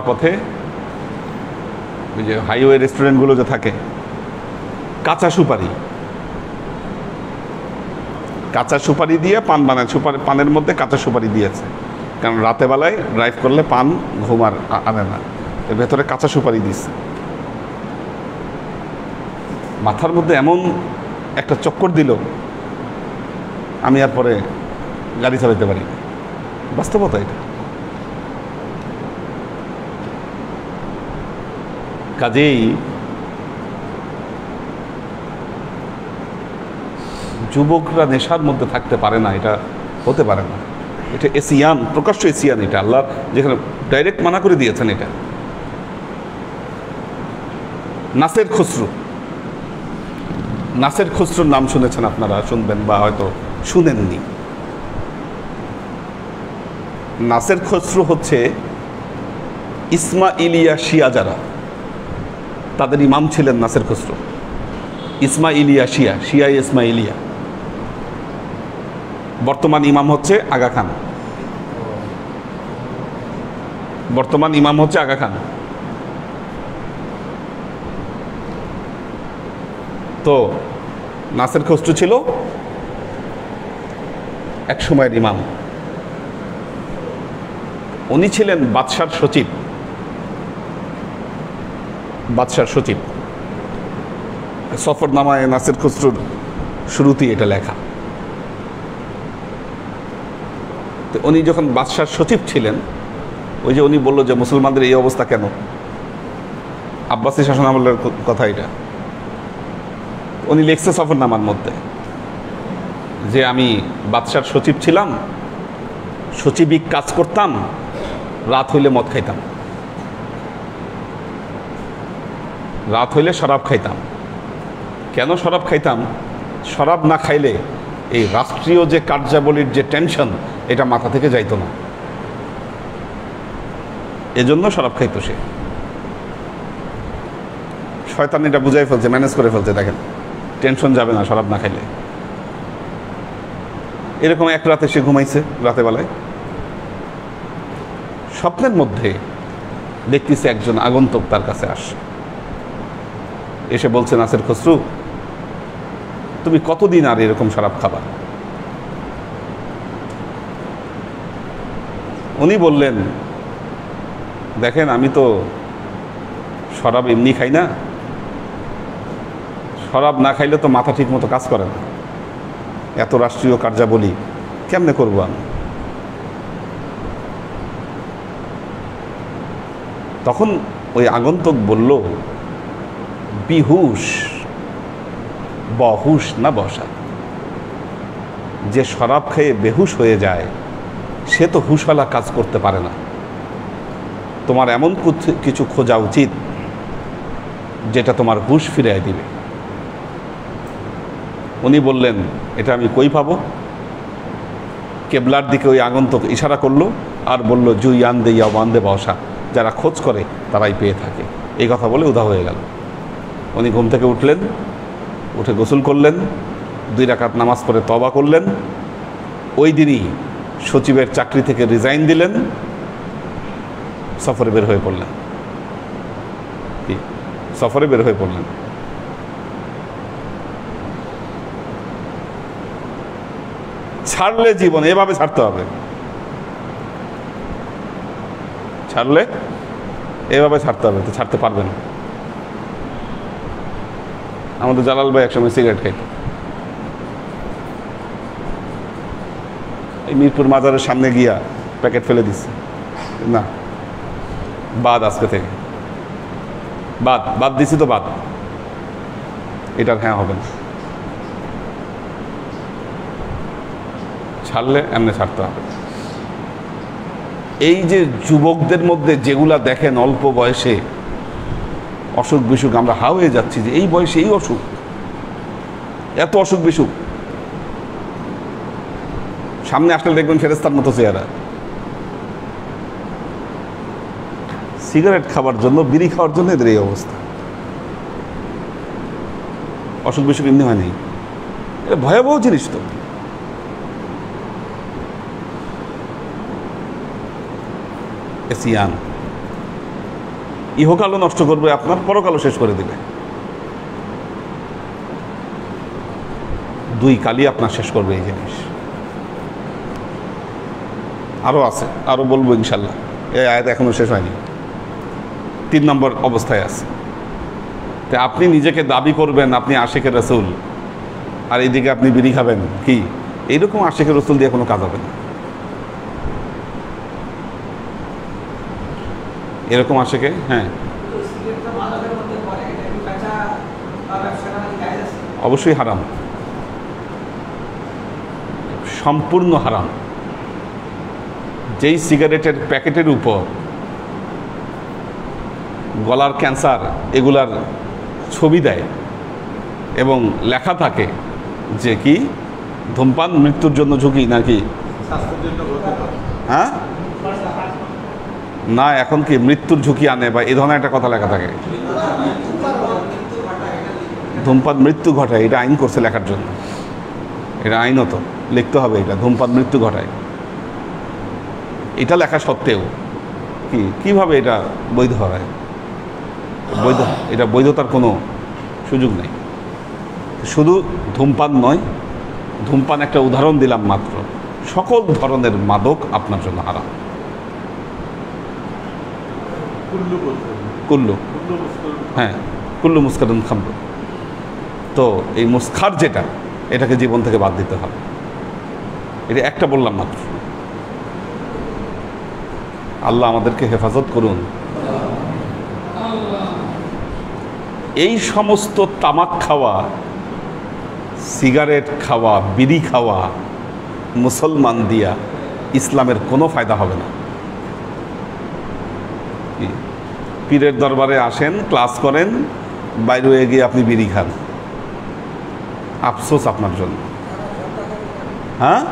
পথে ওই যে হাইওয়ে রেস্টুরেন্টগুলো যে থাকে, কাঁচা সুপারি দিয়ে পান বানায়, পানের মধ্যে কাঁচা সুপারি দিয়েছে, কারণ রাতে বেলায় ড্রাইভ করলে পান ঘুম আর আনে না, এর ভেতরে কাঁচা সুপারি দিচ্ছে। মাথার মধ্যে এমন একটা চক্কর দিল, আমি আর পরে গাড়ি চালাতে পারি। বাস্তবতা এটা। কাজেই যুবকরা নেশার মধ্যে থাকতে পারে না, এটা হতে পারে না। এটা এসিয়ান, প্রকাশ্য এসিয়ান। এটা আল্লাহ যেখানে ডাইরেক্ট মানা করে দিয়েছেন। এটা নাসের খসরুর নাম শুনেছেন আপনারা, শুনবেন বা হয়তো শুনেননি। নাসের খসরু হচ্ছে ইসমাইলিয়া শিয়া, যারা তাদের ইমাম ছিলেন নাসের খসরু। ইসমাইলিয়া শিয়া ইসমাইলিয়া। বর্তমান ইমাম হচ্ছে আগা খান। তো নাসের খসরু ছিল এক সময়ের ইমাম। উনি ছিলেন বাদশার সচিব। সফরনামায় নাসের খসরুর শুরুতেই এটা লেখা। তো উনি যখন বাদশার সচিব ছিলেন, ওই যে উনি বলল যে মুসলমানদের এই অবস্থা কেন, আব্বাসী শাসনামলের কথা এটা। উনি লিখছে সফরনামার মধ্যে যে আমি বাদশার সচিব ছিলাম, সচিবিক কাজ করতাম, রাত হইলে মদ খাইতাম, রাত হইলে শরাব খাইতাম। কেন শরাব খাইতাম? শরাব না খাইলে এই রাষ্ট্রীয় যে কার্যাবলীর যে টেনশন, এটা মাথা থেকে যাইতো না, এজন্য শরাব খাইতো সে। শয়তান এটা বুঝাই ফেলছে, ম্যানেজ করে ফেলছে। দেখেন, টেনশন যাবে না শরাব না খাইলে। এরকম এক রাতে সে ঘুমাইছে, রাতে বেলায় স্বপ্নের মধ্যে দেখতেছে একজন আগন্তুক তার কাছে আসে, এসে বলছে, নাসের খসরু, তুমি কতদিন আর এরকম শরাব খাবা? উনি বললেন, দেখেন আমি তো শরাব এমনি খাই না, শরাব না খাইলে তো মাথা ঠিক মতো কাজ করে না, এত রাষ্ট্রীয় কার্যাবলী কেমনে করবো আমি? তখন ওই আগন্তুক বলল, বিহুশ, বহুশ না বসা, যে শরাব খেয়ে বেহুশ হয়ে যায় সে তো হুশওয়ালা কাজ করতে পারে না। তোমার এমন কিছু খোঁজা উচিত যেটা তোমার হুশ ফিরিয়ে দিবে। উনি বললেন, এটা আমি কই পাবো? কেবলার দিকে ওই আগন্তুক ইশারা করলো আর বলল, জুইয়ান দে ইয়া ওয়ান দে বসা, যারা খোঁজ করে তারাই পেয়ে থাকে। এই কথা বলে উদা হয়ে গেল। উনি ঘুম থেকে উঠলেন, উঠে গোসল করলেন, 2 রাকাত নামাজ পড়ে তওবা করলেন। ওই দিনই সচিবের চাকরি থেকে রিজাইন দিলেন, সফরে বের হয়ে পড়লেন। ছাড়লে জীবন এভাবে ছাড়তে হবে, তো ছাড়তে পারবেন। আমাদের জালাল ভাই একসময় সিগারেট খাইত, এই মিরপুর মাজারের সামনে গিয়া প্যাকেট ফেলে দিচ্ছে, না বাদ, আজকে থেকে বাদ দিছি তো বাদ, এটার হ্যাঁ হবে না। ছাড়লে এমনি ছাড়তে হবে। এই যে যুবকদের মধ্যে যেগুলা দেখেন অল্প বয়সে অসুখ বিসুখ, আমরা হা হয়ে যাচ্ছি যে এই বয়সে এই অসুখ, এত অসুখ বিসুখ। সামনে আসলে দেখবেন ফেরেস্তার মতো চেহারা। সিগারেট খাওয়ার জন্য, বিড়ি খাওয়ার জন্য এদের এই অবস্থা। অসুখ বিসুখ এমনি হয়নি, এটা ভয়াবহ জিনিস তো। এসিয়ান ইহকালও নষ্ট করবে আপনার, পরকালও শেষ করে দিবে। দুই কালই আপনার শেষ করবে এই জিনিস। আরও আছে, আরও বলবো ইনশাল্লাহ। এই আয়াত এখনও শেষ হয়নি, 3 নম্বর অবস্থায় আছে। তো আপনি নিজেকে দাবি করবেন আপনি আশিকে রাসূল, আর এইদিকে আপনি বিড়ি খাবেন, কি এইরকম আশিকে রাসূল দিয়ে কোনো কাজ হবে না। এরকম আশিকে, হ্যাঁ অবশ্যই হারাম, সম্পূর্ণ হারাম। যেই সিগারেটের প্যাকেটের উপর গলার ক্যান্সার এগুলার ছবি দেয় এবং লেখা থাকে যে কি ধূমপান মৃত্যুর জন্য ঝুঁকি নাকি, স্বাস্থ্যের জন্য ক্ষতিকর। হ্যাঁ না, এখন কি মৃত্যুর ঝুঁকি আনে বা এই ধরনের একটা কথা লেখা থাকে। ধূমপান মৃত্যু ঘটায়, এটা আইন করছে লেখার জন্য, এটা আইনত লিখতে হবে, এটা ধূমপান মৃত্যু ঘটায়। এটা লেখা সত্ত্বেও কিভাবে এটা বৈধ হয়? বৈধ, এটা বৈধতার কোনো সুযোগ নেই। শুধু ধূমপান নয়, ধূমপান একটা উদাহরণ দিলাম মাত্র, সকল ধরনের মাদক আপনার জন্য হারাম। কুল্লু, হ্যাঁ কুল্লু মুস্কারুন খামর। তো এই মুস্কার যেটা, এটাকে জীবন থেকে বাদ দিতে হবে। এটা একটা বললাম মাত্র। আল্লাহ আমাদেরকে হেফাজত করুন। এই সমস্ত তামাক খাওয়া, সিগারেট খাওয়া, বিড়ি খাওয়া মুসলমান দিয়া ইসলামের কোনো ফায়দা হবে না। পীরের দরবারে আসেন, ক্লাস করেন, বাইরে হয়ে গিয়ে আপনি বিড়ি খান, আফসোস আপনার জন্য। হ্যাঁ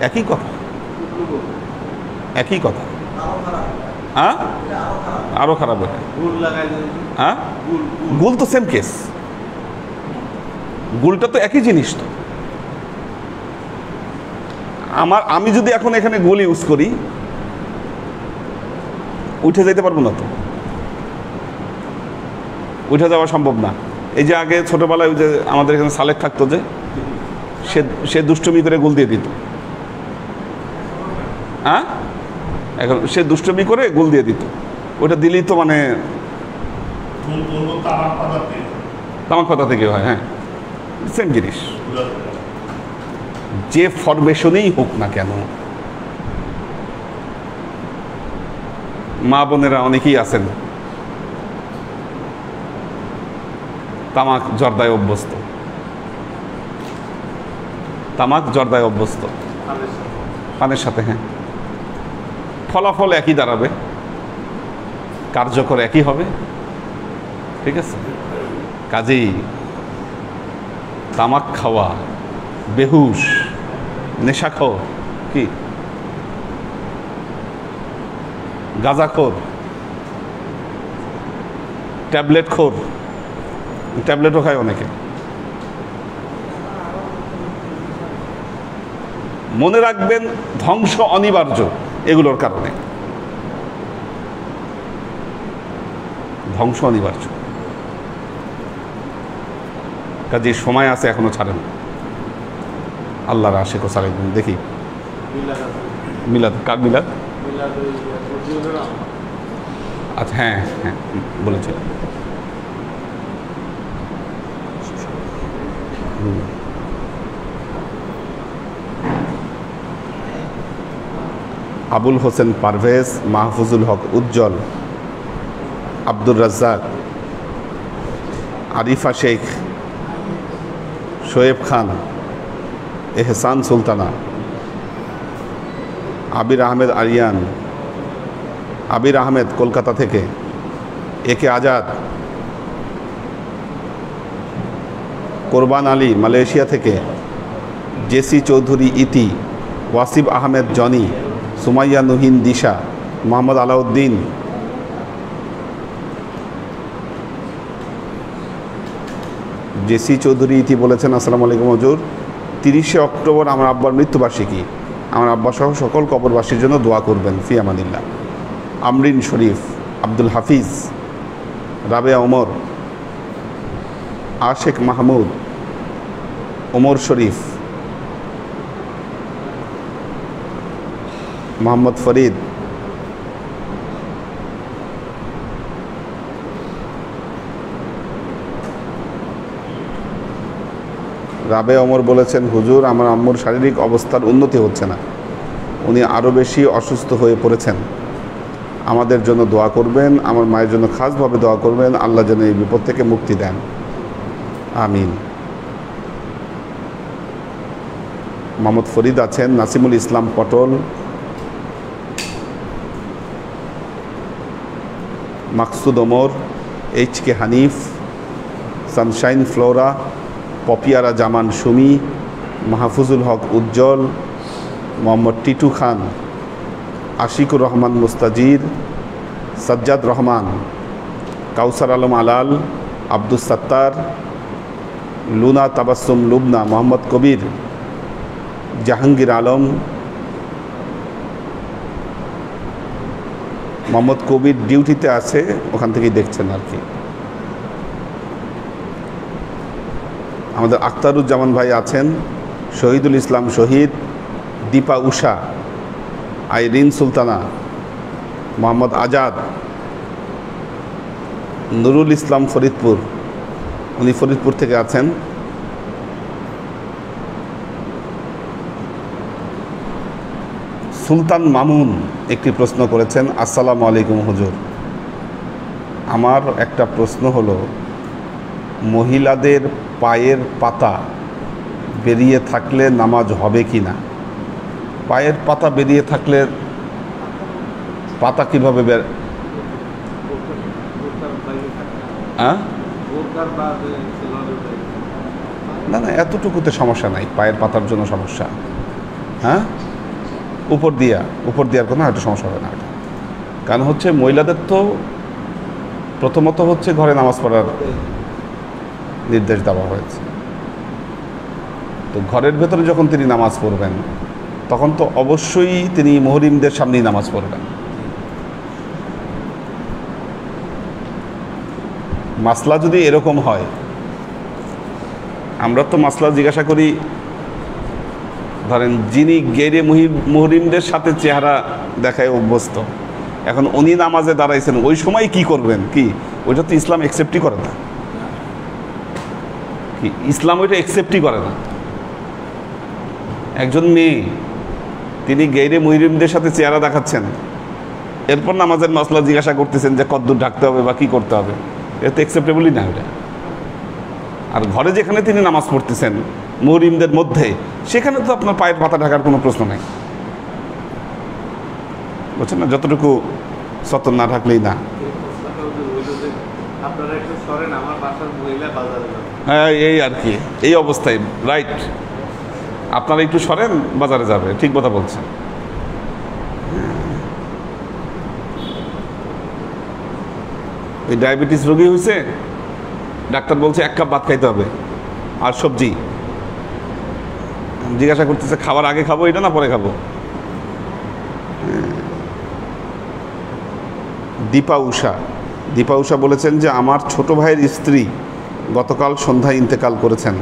একই কথা, একই কথা। হ্যাঁ আরো খারাপ এটা। হ্যাঁ গুল তো সেম কেস, গুলটা তো একই জিনিস তো। আমি যদি এখন এখানে গুল ইউজ করি, উঠে যেতে পারবো না তো, উঠে যাওয়া সম্ভব না। এই যে আগে ছোটবেলায় ওই যে আমাদের এখানে সালেক থাকতো, যে সে দুষ্টমি করে গুল দিয়ে দিত। হ্যাঁ এখন সে দুষ্টমি করে গুল দিয়ে দিত, ওটা দিলেই তো মানে তামাক পাতা থেকে হয়। হ্যাঁ সেম জিনিস, যে ফরমেশনেই হোক না কেন। মা বোনেরা অনেকেই আছেন তামাক জর্দায় অভ্যস্ত, তামাক জর্দায় অভ্যস্ত, পানের সাথে। হ্যাঁ ফলাফল একই দাঁড়াবে, কার্যকর একই হবে, ঠিক আছে। কাজেই তামাক খাওয়া, বেহুশ, নেশাখোর, কি গাঁজাখোর, ট্যাবলেটখোর, ট্যাবলেটও খায় অনেকে। মনে রাখবেন ধ্বংস অনিবার্য এগুলোর কারণে, ধ্বংস অনিবার্য। কাজে সময় আছে, এখনো ছাড়েন। আল্লাহর আশিক ও সালেক দেখি মিলাদ, কার মিলাদ? আচ্ছা হ্যাঁ হ্যাঁ বলেছিল। আবুল হোসেন পারভেজ, মাহফুজুল হক উজ্জ্বল, আব্দুর রাজ্জাক, আরিফা শেখ, শোয়েব খান, এহসান সুলতানা, আবির আহমেদ আরিয়ান, আবির আহমেদ কলকাতা থেকে, একে আজাদ, কোরবান আলী মালয়েশিয়া থেকে, জেসি চৌধুরী ইতি, ওয়াসিব আহমেদ জনি, সুমাইয়া নুহিন দিশা, মোহাম্মদ আলাউদ্দিন, জেসি চৌধুরী ইতি বলেছেন, আসসালামু আলাইকুম হুজুর, 30শে অক্টোবর আমার আব্বার মৃত্যুবার্ষিকী। আমার আব্বা সহ সকল কবরবাসীর জন্য দোয়া করবেন, ফি আমানিল্লাহ। আমরিন শরীফ, আব্দুল হাফিজ, রাবেয়া ওমর, আশেক মাহমুদ, ওমর শরীফ, মোহাম্মদ ফরিদ, রাবে ওমর বলেছেন, হুজুর আমার আম্মুর শারীরিক অবস্থার উন্নতি হচ্ছে না, উনি আরও বেশি অসুস্থ হয়ে পড়েছেন, আমাদের জন্য দোয়া করবেন, আমার মায়ের জন্য খাসভাবে দোয়া করবেন, আল্লাহ যেন এই বিপদ থেকে মুক্তি দেন, আমিন। মোহাম্মদ ফরিদ আছেন, Nasimul Islam Patol, Maksud Omar, HK Hanif, Sunshine Flora, Papiara Zaman Sumi, Mahfuzul Haque Ujjwal, Mohammad Titu Khan, Ashikur Rahman Mustajir, Sajjad Rahman, Kawsar Alam Alal, Abdus Sattar, Luna Tabassum Lubna, Mohammad Kabir, Jahangir Alam, Mohammad Kabir ডিউটিতে আছে, ওখান থেকেই দেখছেন আর কি। আমাদের আখতারুজ্জামান ভাই আছেন, শহীদুল ইসলাম শহীদ, দীপা উষা, আইরিন সুলতানা, মোহাম্মদ আজাদ, নুরুল ইসলাম ফরিদপুর, উনি ফরিদপুর থেকে আছেন। সুলতান মামুন একটি প্রশ্ন করেছেন, আসসালামু আলাইকুম হুজুর, আমার একটা প্রশ্ন হলো, মহিলাদের পায়ের পাতা বেরিয়ে থাকলে নামাজ হবে কি না? পায়ের পাতা বেরিয়ে থাকলে পাতা কীভাবে না না, এতটুকুতে সমস্যা নাই, পায়ের পাতার জন্য সমস্যা। হ্যাঁ, উপর দিয়ার কোনো একটা সমস্যা হবে না। কারণ হচ্ছে মহিলাদের তো প্রথমত হচ্ছে ঘরে নামাজ পড়ার নির্দেশ দেওয়া হয়েছে, তো ঘরের ভেতরে যখন তিনি নামাজ পড়বেন তখন তো অবশ্যই তিনি মুহরিমদের সামনেই নামাজ পড়বেন। মাসলা যদি এরকম হয়, আমরা তো মাসলা জিজ্ঞাসা করি, ধরেন যিনি গেরে মুহরিমদের সাথে চেহারা দেখায় অভ্যস্ত, এখন উনি নামাজে দাঁড়াইছেন, ওই সময় কি করবেন? কি ওইটা তো ইসলাম অ্যাকসেপ্টই করে না, কি ইসলাম ওইটা অ্যাকসেপ্টই করে না। একজন মেয়ে তিনি গেরে মুহরিমদের সাথে চেহারা দেখাচ্ছেন, এরপর নামাজের মাসলা জিজ্ঞাসা করতেছেন যে কদ্দূর ঢাকতে হবে বা কী করতে হবে, এটা তো অ্যাকসেপ্টেবলই না ওটা। আর ঘরে যেখানে তিনি নামাজ পড়তেছেন মুহরিমদের মধ্যে, সেখানে তো আপনার পায়ের পাতা ঢাকার কোনো প্রশ্ন নেই, বুঝছেন না? যতটুকু সতর না ঢাকলেই না। হ্যাঁ, এই আর কি, এই অবস্থায় রাইট, আপনারা একটু সরেন, বাজারে যাবে, ঠিক কথা বলছেন। এই ডায়াবেটিস রোগী হয়েছে, ডাক্তার বলছে 1 কাপ ভাত খাইতে হবে আর সবজি, জিজ্ঞাসা করতেছে খাবার আগে খাবো এটা না পরে খাবো? দীপা উষা বলেছেন যে আমার ছোট ভাইয়ের স্ত্রী গতকাল সন্ধ্যায় ইন্তেকাল করেছেন,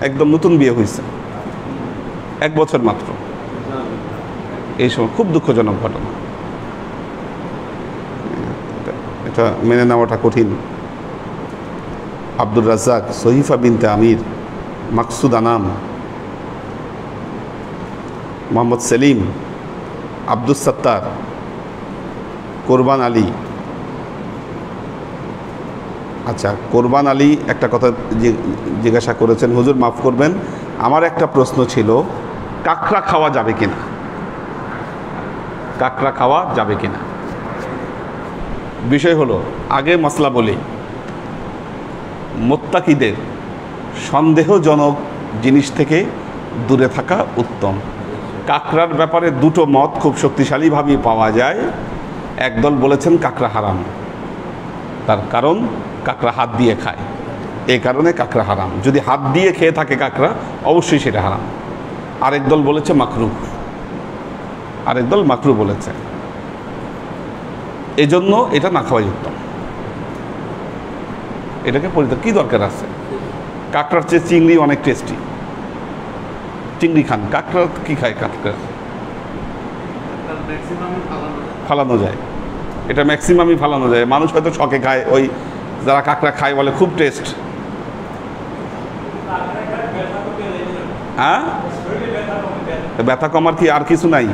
একদম নতুন বিয়ে হয়েছে, 1 বছর মাত্র। এই সময় খুব দুঃখজনক ঘটনা, এটা মেনে নেওয়াটা কঠিন। আব্দুর রাজ্জাক, সহিফা বিনতে আমির, মাকসুদ আনাম, মোহাম্মদ সেলিম, আব্দুস সাত্তার, কোরবান আলী। আচ্ছা, কোরবান আলী একটা কথা জিজ্ঞাসা করেছেন, হুজুর মাফ করবেন, আমার একটা প্রশ্ন ছিল, কাঁকড়া খাওয়া যাবে কিনা? কাঁকড়া খাওয়া যাবে কিনা? বিষয় হলো, আগে মাসলা বলি, মুত্তাকিদের সন্দেহজনক জিনিস থেকে দূরে থাকা উত্তম। কাঁকড়ার ব্যাপারে দুটো মত খুব শক্তিশালীভাবে পাওয়া যায়। একদল বলেছেন কাঁকড়া হারাম, দরকার, কারণ কাঁকড়া হাত দিয়ে খায়, এই কারণে কাঁকড়া হারাম। যদি হাত দিয়ে খেয়ে থাকে কাঁকড়া, অবশ্যই সেটা হারাম। আরেক দল বলেছে মাকরুহ, আরেক দল মাকরুহ বলেছে, এজন্য এটা না খাওয়াই উত্তম। এটাকে পরিত্যাগ, কী দরকার আছে? কাঁকড়ার চেয়ে চিংড়ি অনেক টেস্টি, চিংড়ি খান। কাঁকড়া কি খায়? কাঁকড়া ফালানো যায়, এটা ম্যাক্সিমামই ফালানো যায়। মানুষ হয়তো শখে খায়, ওই যারা কাঁকড়া খায় বলে খুব টেস্ট। হ্যাঁ, ব্যথা কমার কি আর কিছু নাই?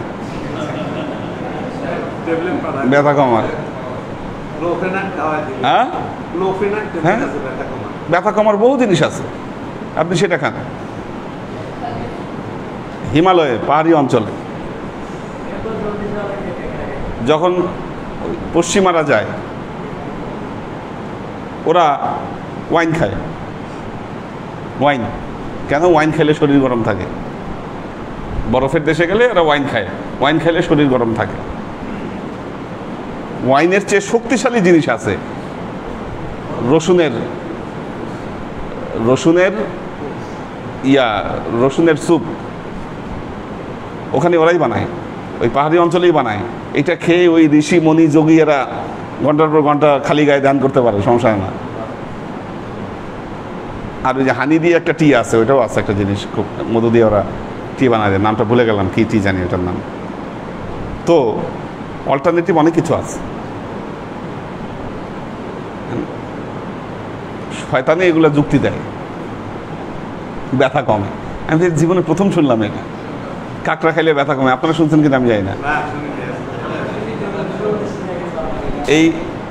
ব্যথা কমার, হ্যাঁ হ্যাঁ, ব্যথা কমার বহু জিনিস আছে, আপনি সেটা খান। হিমালয়ে পাহাড়ি অঞ্চলে যখন পশ্চিমারা যায়, ওরা ওয়াইন খায়। ওয়াইন কেন? ওয়াইন খেলে শরীর গরম থাকে। বরফের দেশে গেলে ওরা ওয়াইন খায়, ওয়াইন খেলে শরীর গরম থাকে। ওয়াইনের চেয়ে শক্তিশালী জিনিস আছে রসুনের রসুনের স্যুপ, ওখানে ওরাই বানায়, ওই পাহাড়ি অঞ্চলেই বানায়। এটা খেয়ে ওই ঋষি মণি যোগী এরা ঘন্টার পর ঘন্টা খালি গায়ে ধ্যান করতে পারে, সমস্যা না। আর ওই যে হানি দিয়ে একটা টি আছে, ওইটাও আছে একটা জিনিস, খুব মধু দিয়ে ওরা টি বানায়, নামটা ভুলে গেলাম, কি টি জানি ওটার নাম। তো অল্টারনেটিভ অনেক কিছু আছে। শয়তানে এগুলো যুক্তি দেয়, ব্যথা কমে। আমি জীবনে প্রথম শুনলাম এটা, কাঁকড়া খাইলে ব্যথা কমে। আপনারা শুনছেন কিনা আমি জানি না।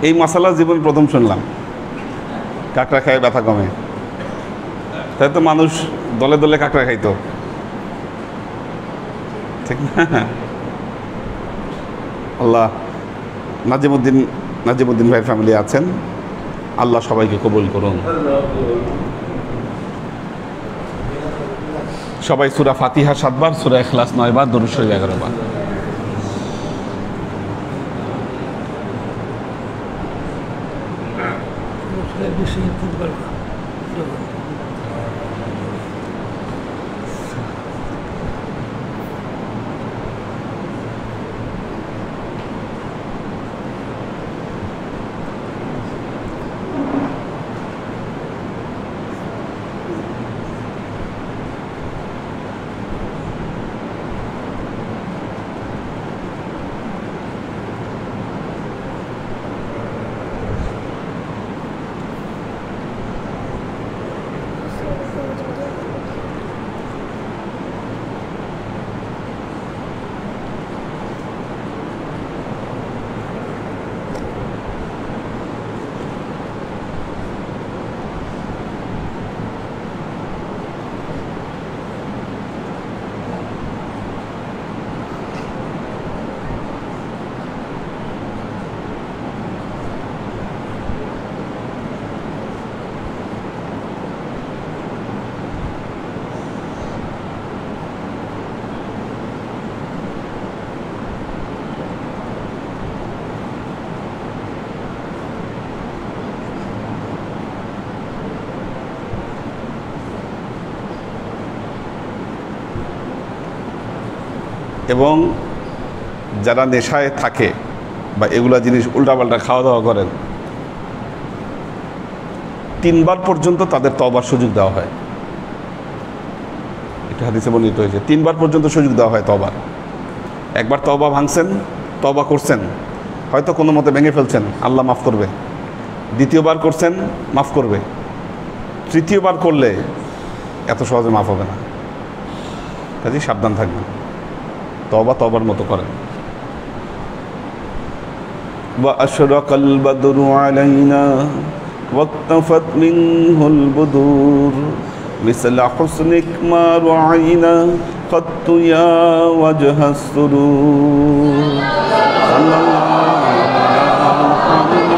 এই মশালা জীবনে প্রথম শুনলাম, কাঁকড়া খায় ব্যথা কমে। তাই তো মানুষ দলে দলে কাঁকড়া খাইতো, ঠিক না? আল্লাহ, নাজিমুদ্দিন ভাইয়ের ফ্যামিলি আছেন, আল্লাহ সবাইকে কবুল করুন। সবাই সূরা ফাতিহা 7 বার, সূরা ইখলাস 9 বার, দরুদ শরীফ 11 বার। এবং যারা নেশায় থাকে বা এগুলা জিনিস উল্টাপাল্টা খাওয়া দাওয়া করেন, 3 বার পর্যন্ত তাদের তওবার সুযোগ দেওয়া হয়। এটা হাদিসে বর্ণিত হয়েছে, 3 বার পর্যন্ত সুযোগ দেওয়া হয় তওবার। একবার তওবা ভাঙছেন, তওবা করছেন, হয়তো কোনো মতে ভেঙে ফেলছেন, আল্লাহ মাফ করবে। দ্বিতীয়বার করছেন, মাফ করবে। তৃতীয়বার করলে এত সহজে মাফ হবে না, কাজেই সাবধান থাকবেন। তওবা তওবার মতো করেন। وأشرق البدر علينا واقتفت منه البدور مثل حسنك ما رعينا قط يا وجه السرور صلى الله على محمد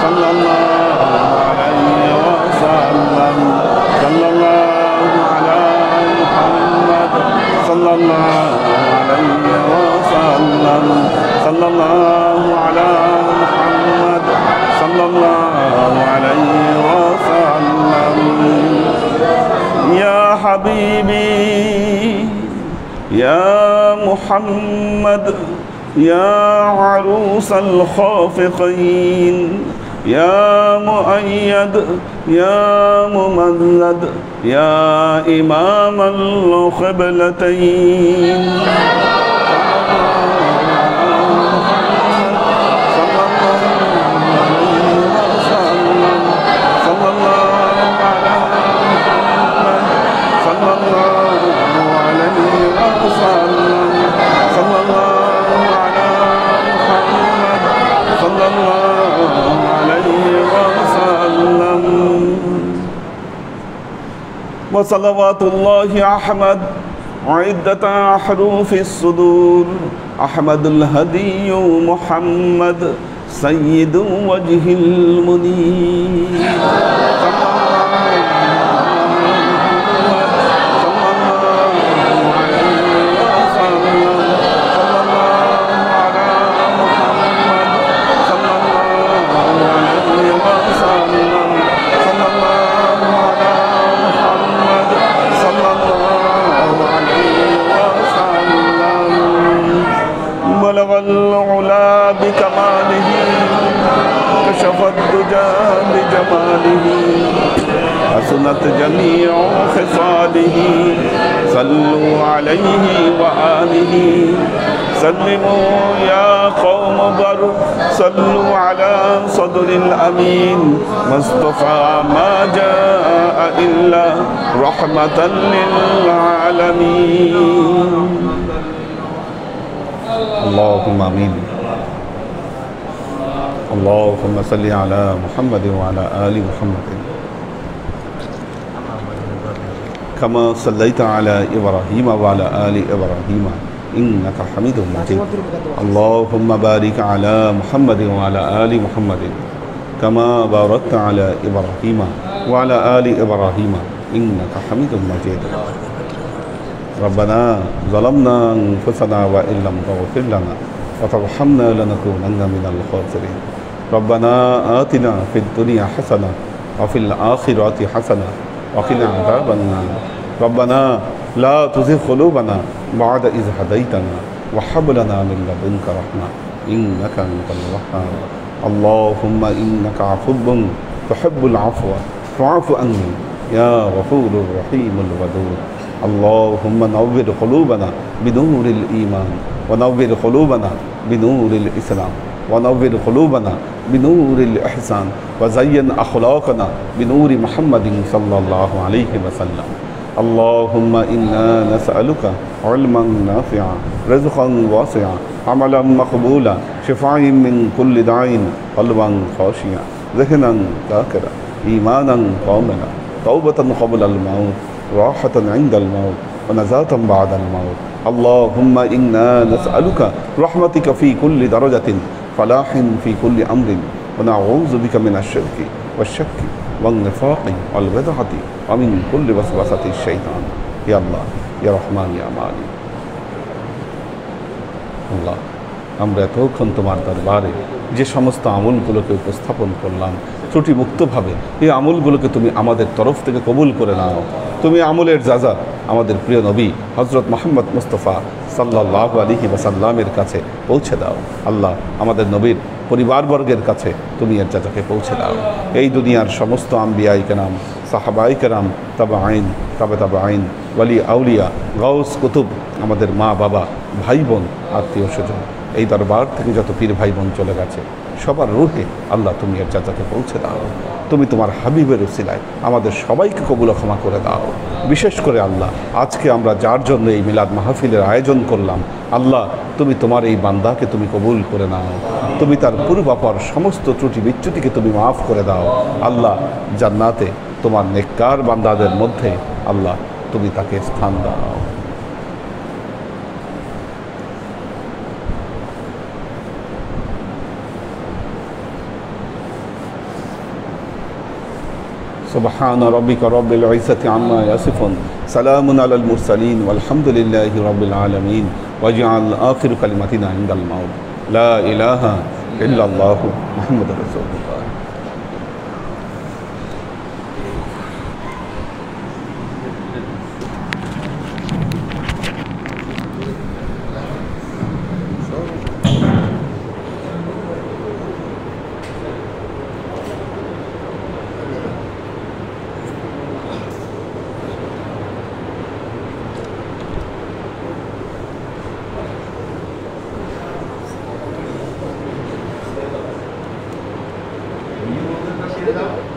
صلى الله عليه وسلم صلى الله على محمد صلى الله صلى الله على محمد صلى الله حبيبي يا محمد يا عروس الخافقين يا مؤيد يا ممجد يا إمام القبلتين وصلوات الله أحمد عدة حروف الصدور أحمد الهدي محمد سيد وجه المنير بلغ العلا بكماله كشف الدجى بجماله حسنت جميع خصاله صلوا عليه وآله سلموا يا قوم بر صلوا على صدر الأمين مصطفى ما جاء إلا رحمة للعالمين اللهم آمين اللهم صل على محمد وعلى آل محمد كما صليت على إبراهيم وعلى آل إبراهيم إنك حميد مجيد اللهم بارك على محمد وعلى آل محمد كما باركت على إبراهيم وعلى آل إبراهيم إنك حميد مجيد ربنا ظلمنا أنفسنا وإن لم تغفر لنا وترحمنا لنكونن من الخاسرين ربنا آتنا في الدنيا حسنة وفي الآخرة حسنة وقنا عذاب النار ربنا لا تزغ قلوبنا بعد إذ هديتنا وهب لنا من لدنك رحمة إنك أنت الوهاب اللهم إنك عفو تحب العفو فاعف عني يا غفور الرحيم الودود اللهم نور قلوبنا بنور الإيمان ونور قلوبنا بنور الإسلام ونور قلوبنا بنور الإحسان وزين أخلاقنا بنور محمد صلى الله عليه وسلم اللهم إنا نسألك علما نافعا رزقا واسعا عملا مقبولا شفاء من كل داء قلبا خاشعا ذهنا ذاكرا إيمانا كاملا توبة قبل الموت راحة عند الموت ونزاة بعد الموت اللهم إنا نسألك رحمتك في كل درجة فلاح في كل أمر ونعوذ بك من الشرك والشك والنفاق والبدعة ومن كل وسوسة الشيطان يا الله يا رحمن يا مالك আল্লাহ আমরা এতক্ষণ তোমার দরবারে যে সমস্ত আমলগুলোকে উপস্থাপন করলাম ত্রুটিমুক্তভাবে এই আমলগুলোকে তুমি আমাদের তরফ থেকে কবুল করে নাও তুমি আমলের যাজা আমাদের প্রিয় নবী হযরত মুহাম্মদ মুস্তাফা সাল্লাল্লাহু আলাইহি ওয়াসাল্লামের কাছে পৌঁছে দাও আল্লাহ আমাদের নবীর পরিবারবর্গের কাছে তুমি এর যাজাকে পৌঁছে দাও এই দুনিয়ার সমস্ত আম্বিয়ায়ে কেরাম সাহাবায়ে কেরাম তাবেঈন তাবেঈন ওয়ালি আউলিয়া গাউস কুতুব আমাদের মা বাবা ভাই বোন আত্মীয় স্বজন এই দরবার থেকে যত পীর ভাই বোন চলে গেছে সবার রূহে আল্লাহ তুমি এর যাজাকে পৌঁছে দাও তুমি তোমার হাবিবের উসিলায় আমাদের সবাইকে কবুল ক্ষমা করে দাও বিশেষ করে আল্লাহ আজকে আমরা যার জন্য এই মিলাদ মাহফিলের আয়োজন করলাম আল্লাহ তুমি তোমার এই বান্দাকে তুমি কবুল করে নাও তুমি তার পূর্বাপর সমস্ত ত্রুটি বিচ্যুতিকে তুমি মাফ করে দাও আল্লাহ জান্নাতে তোমার নেককার বান্দাদের মধ্যে আল্লাহ তুমি তাকে স্থান দাও سبحان ربك رب العزة عما يصفون سلام على المرسلين والحمد لله رب العالمين واجعل آخر كلمتنا عند الموت لا إله إلا الله محمد رسول الله পাঠিয়ে দাও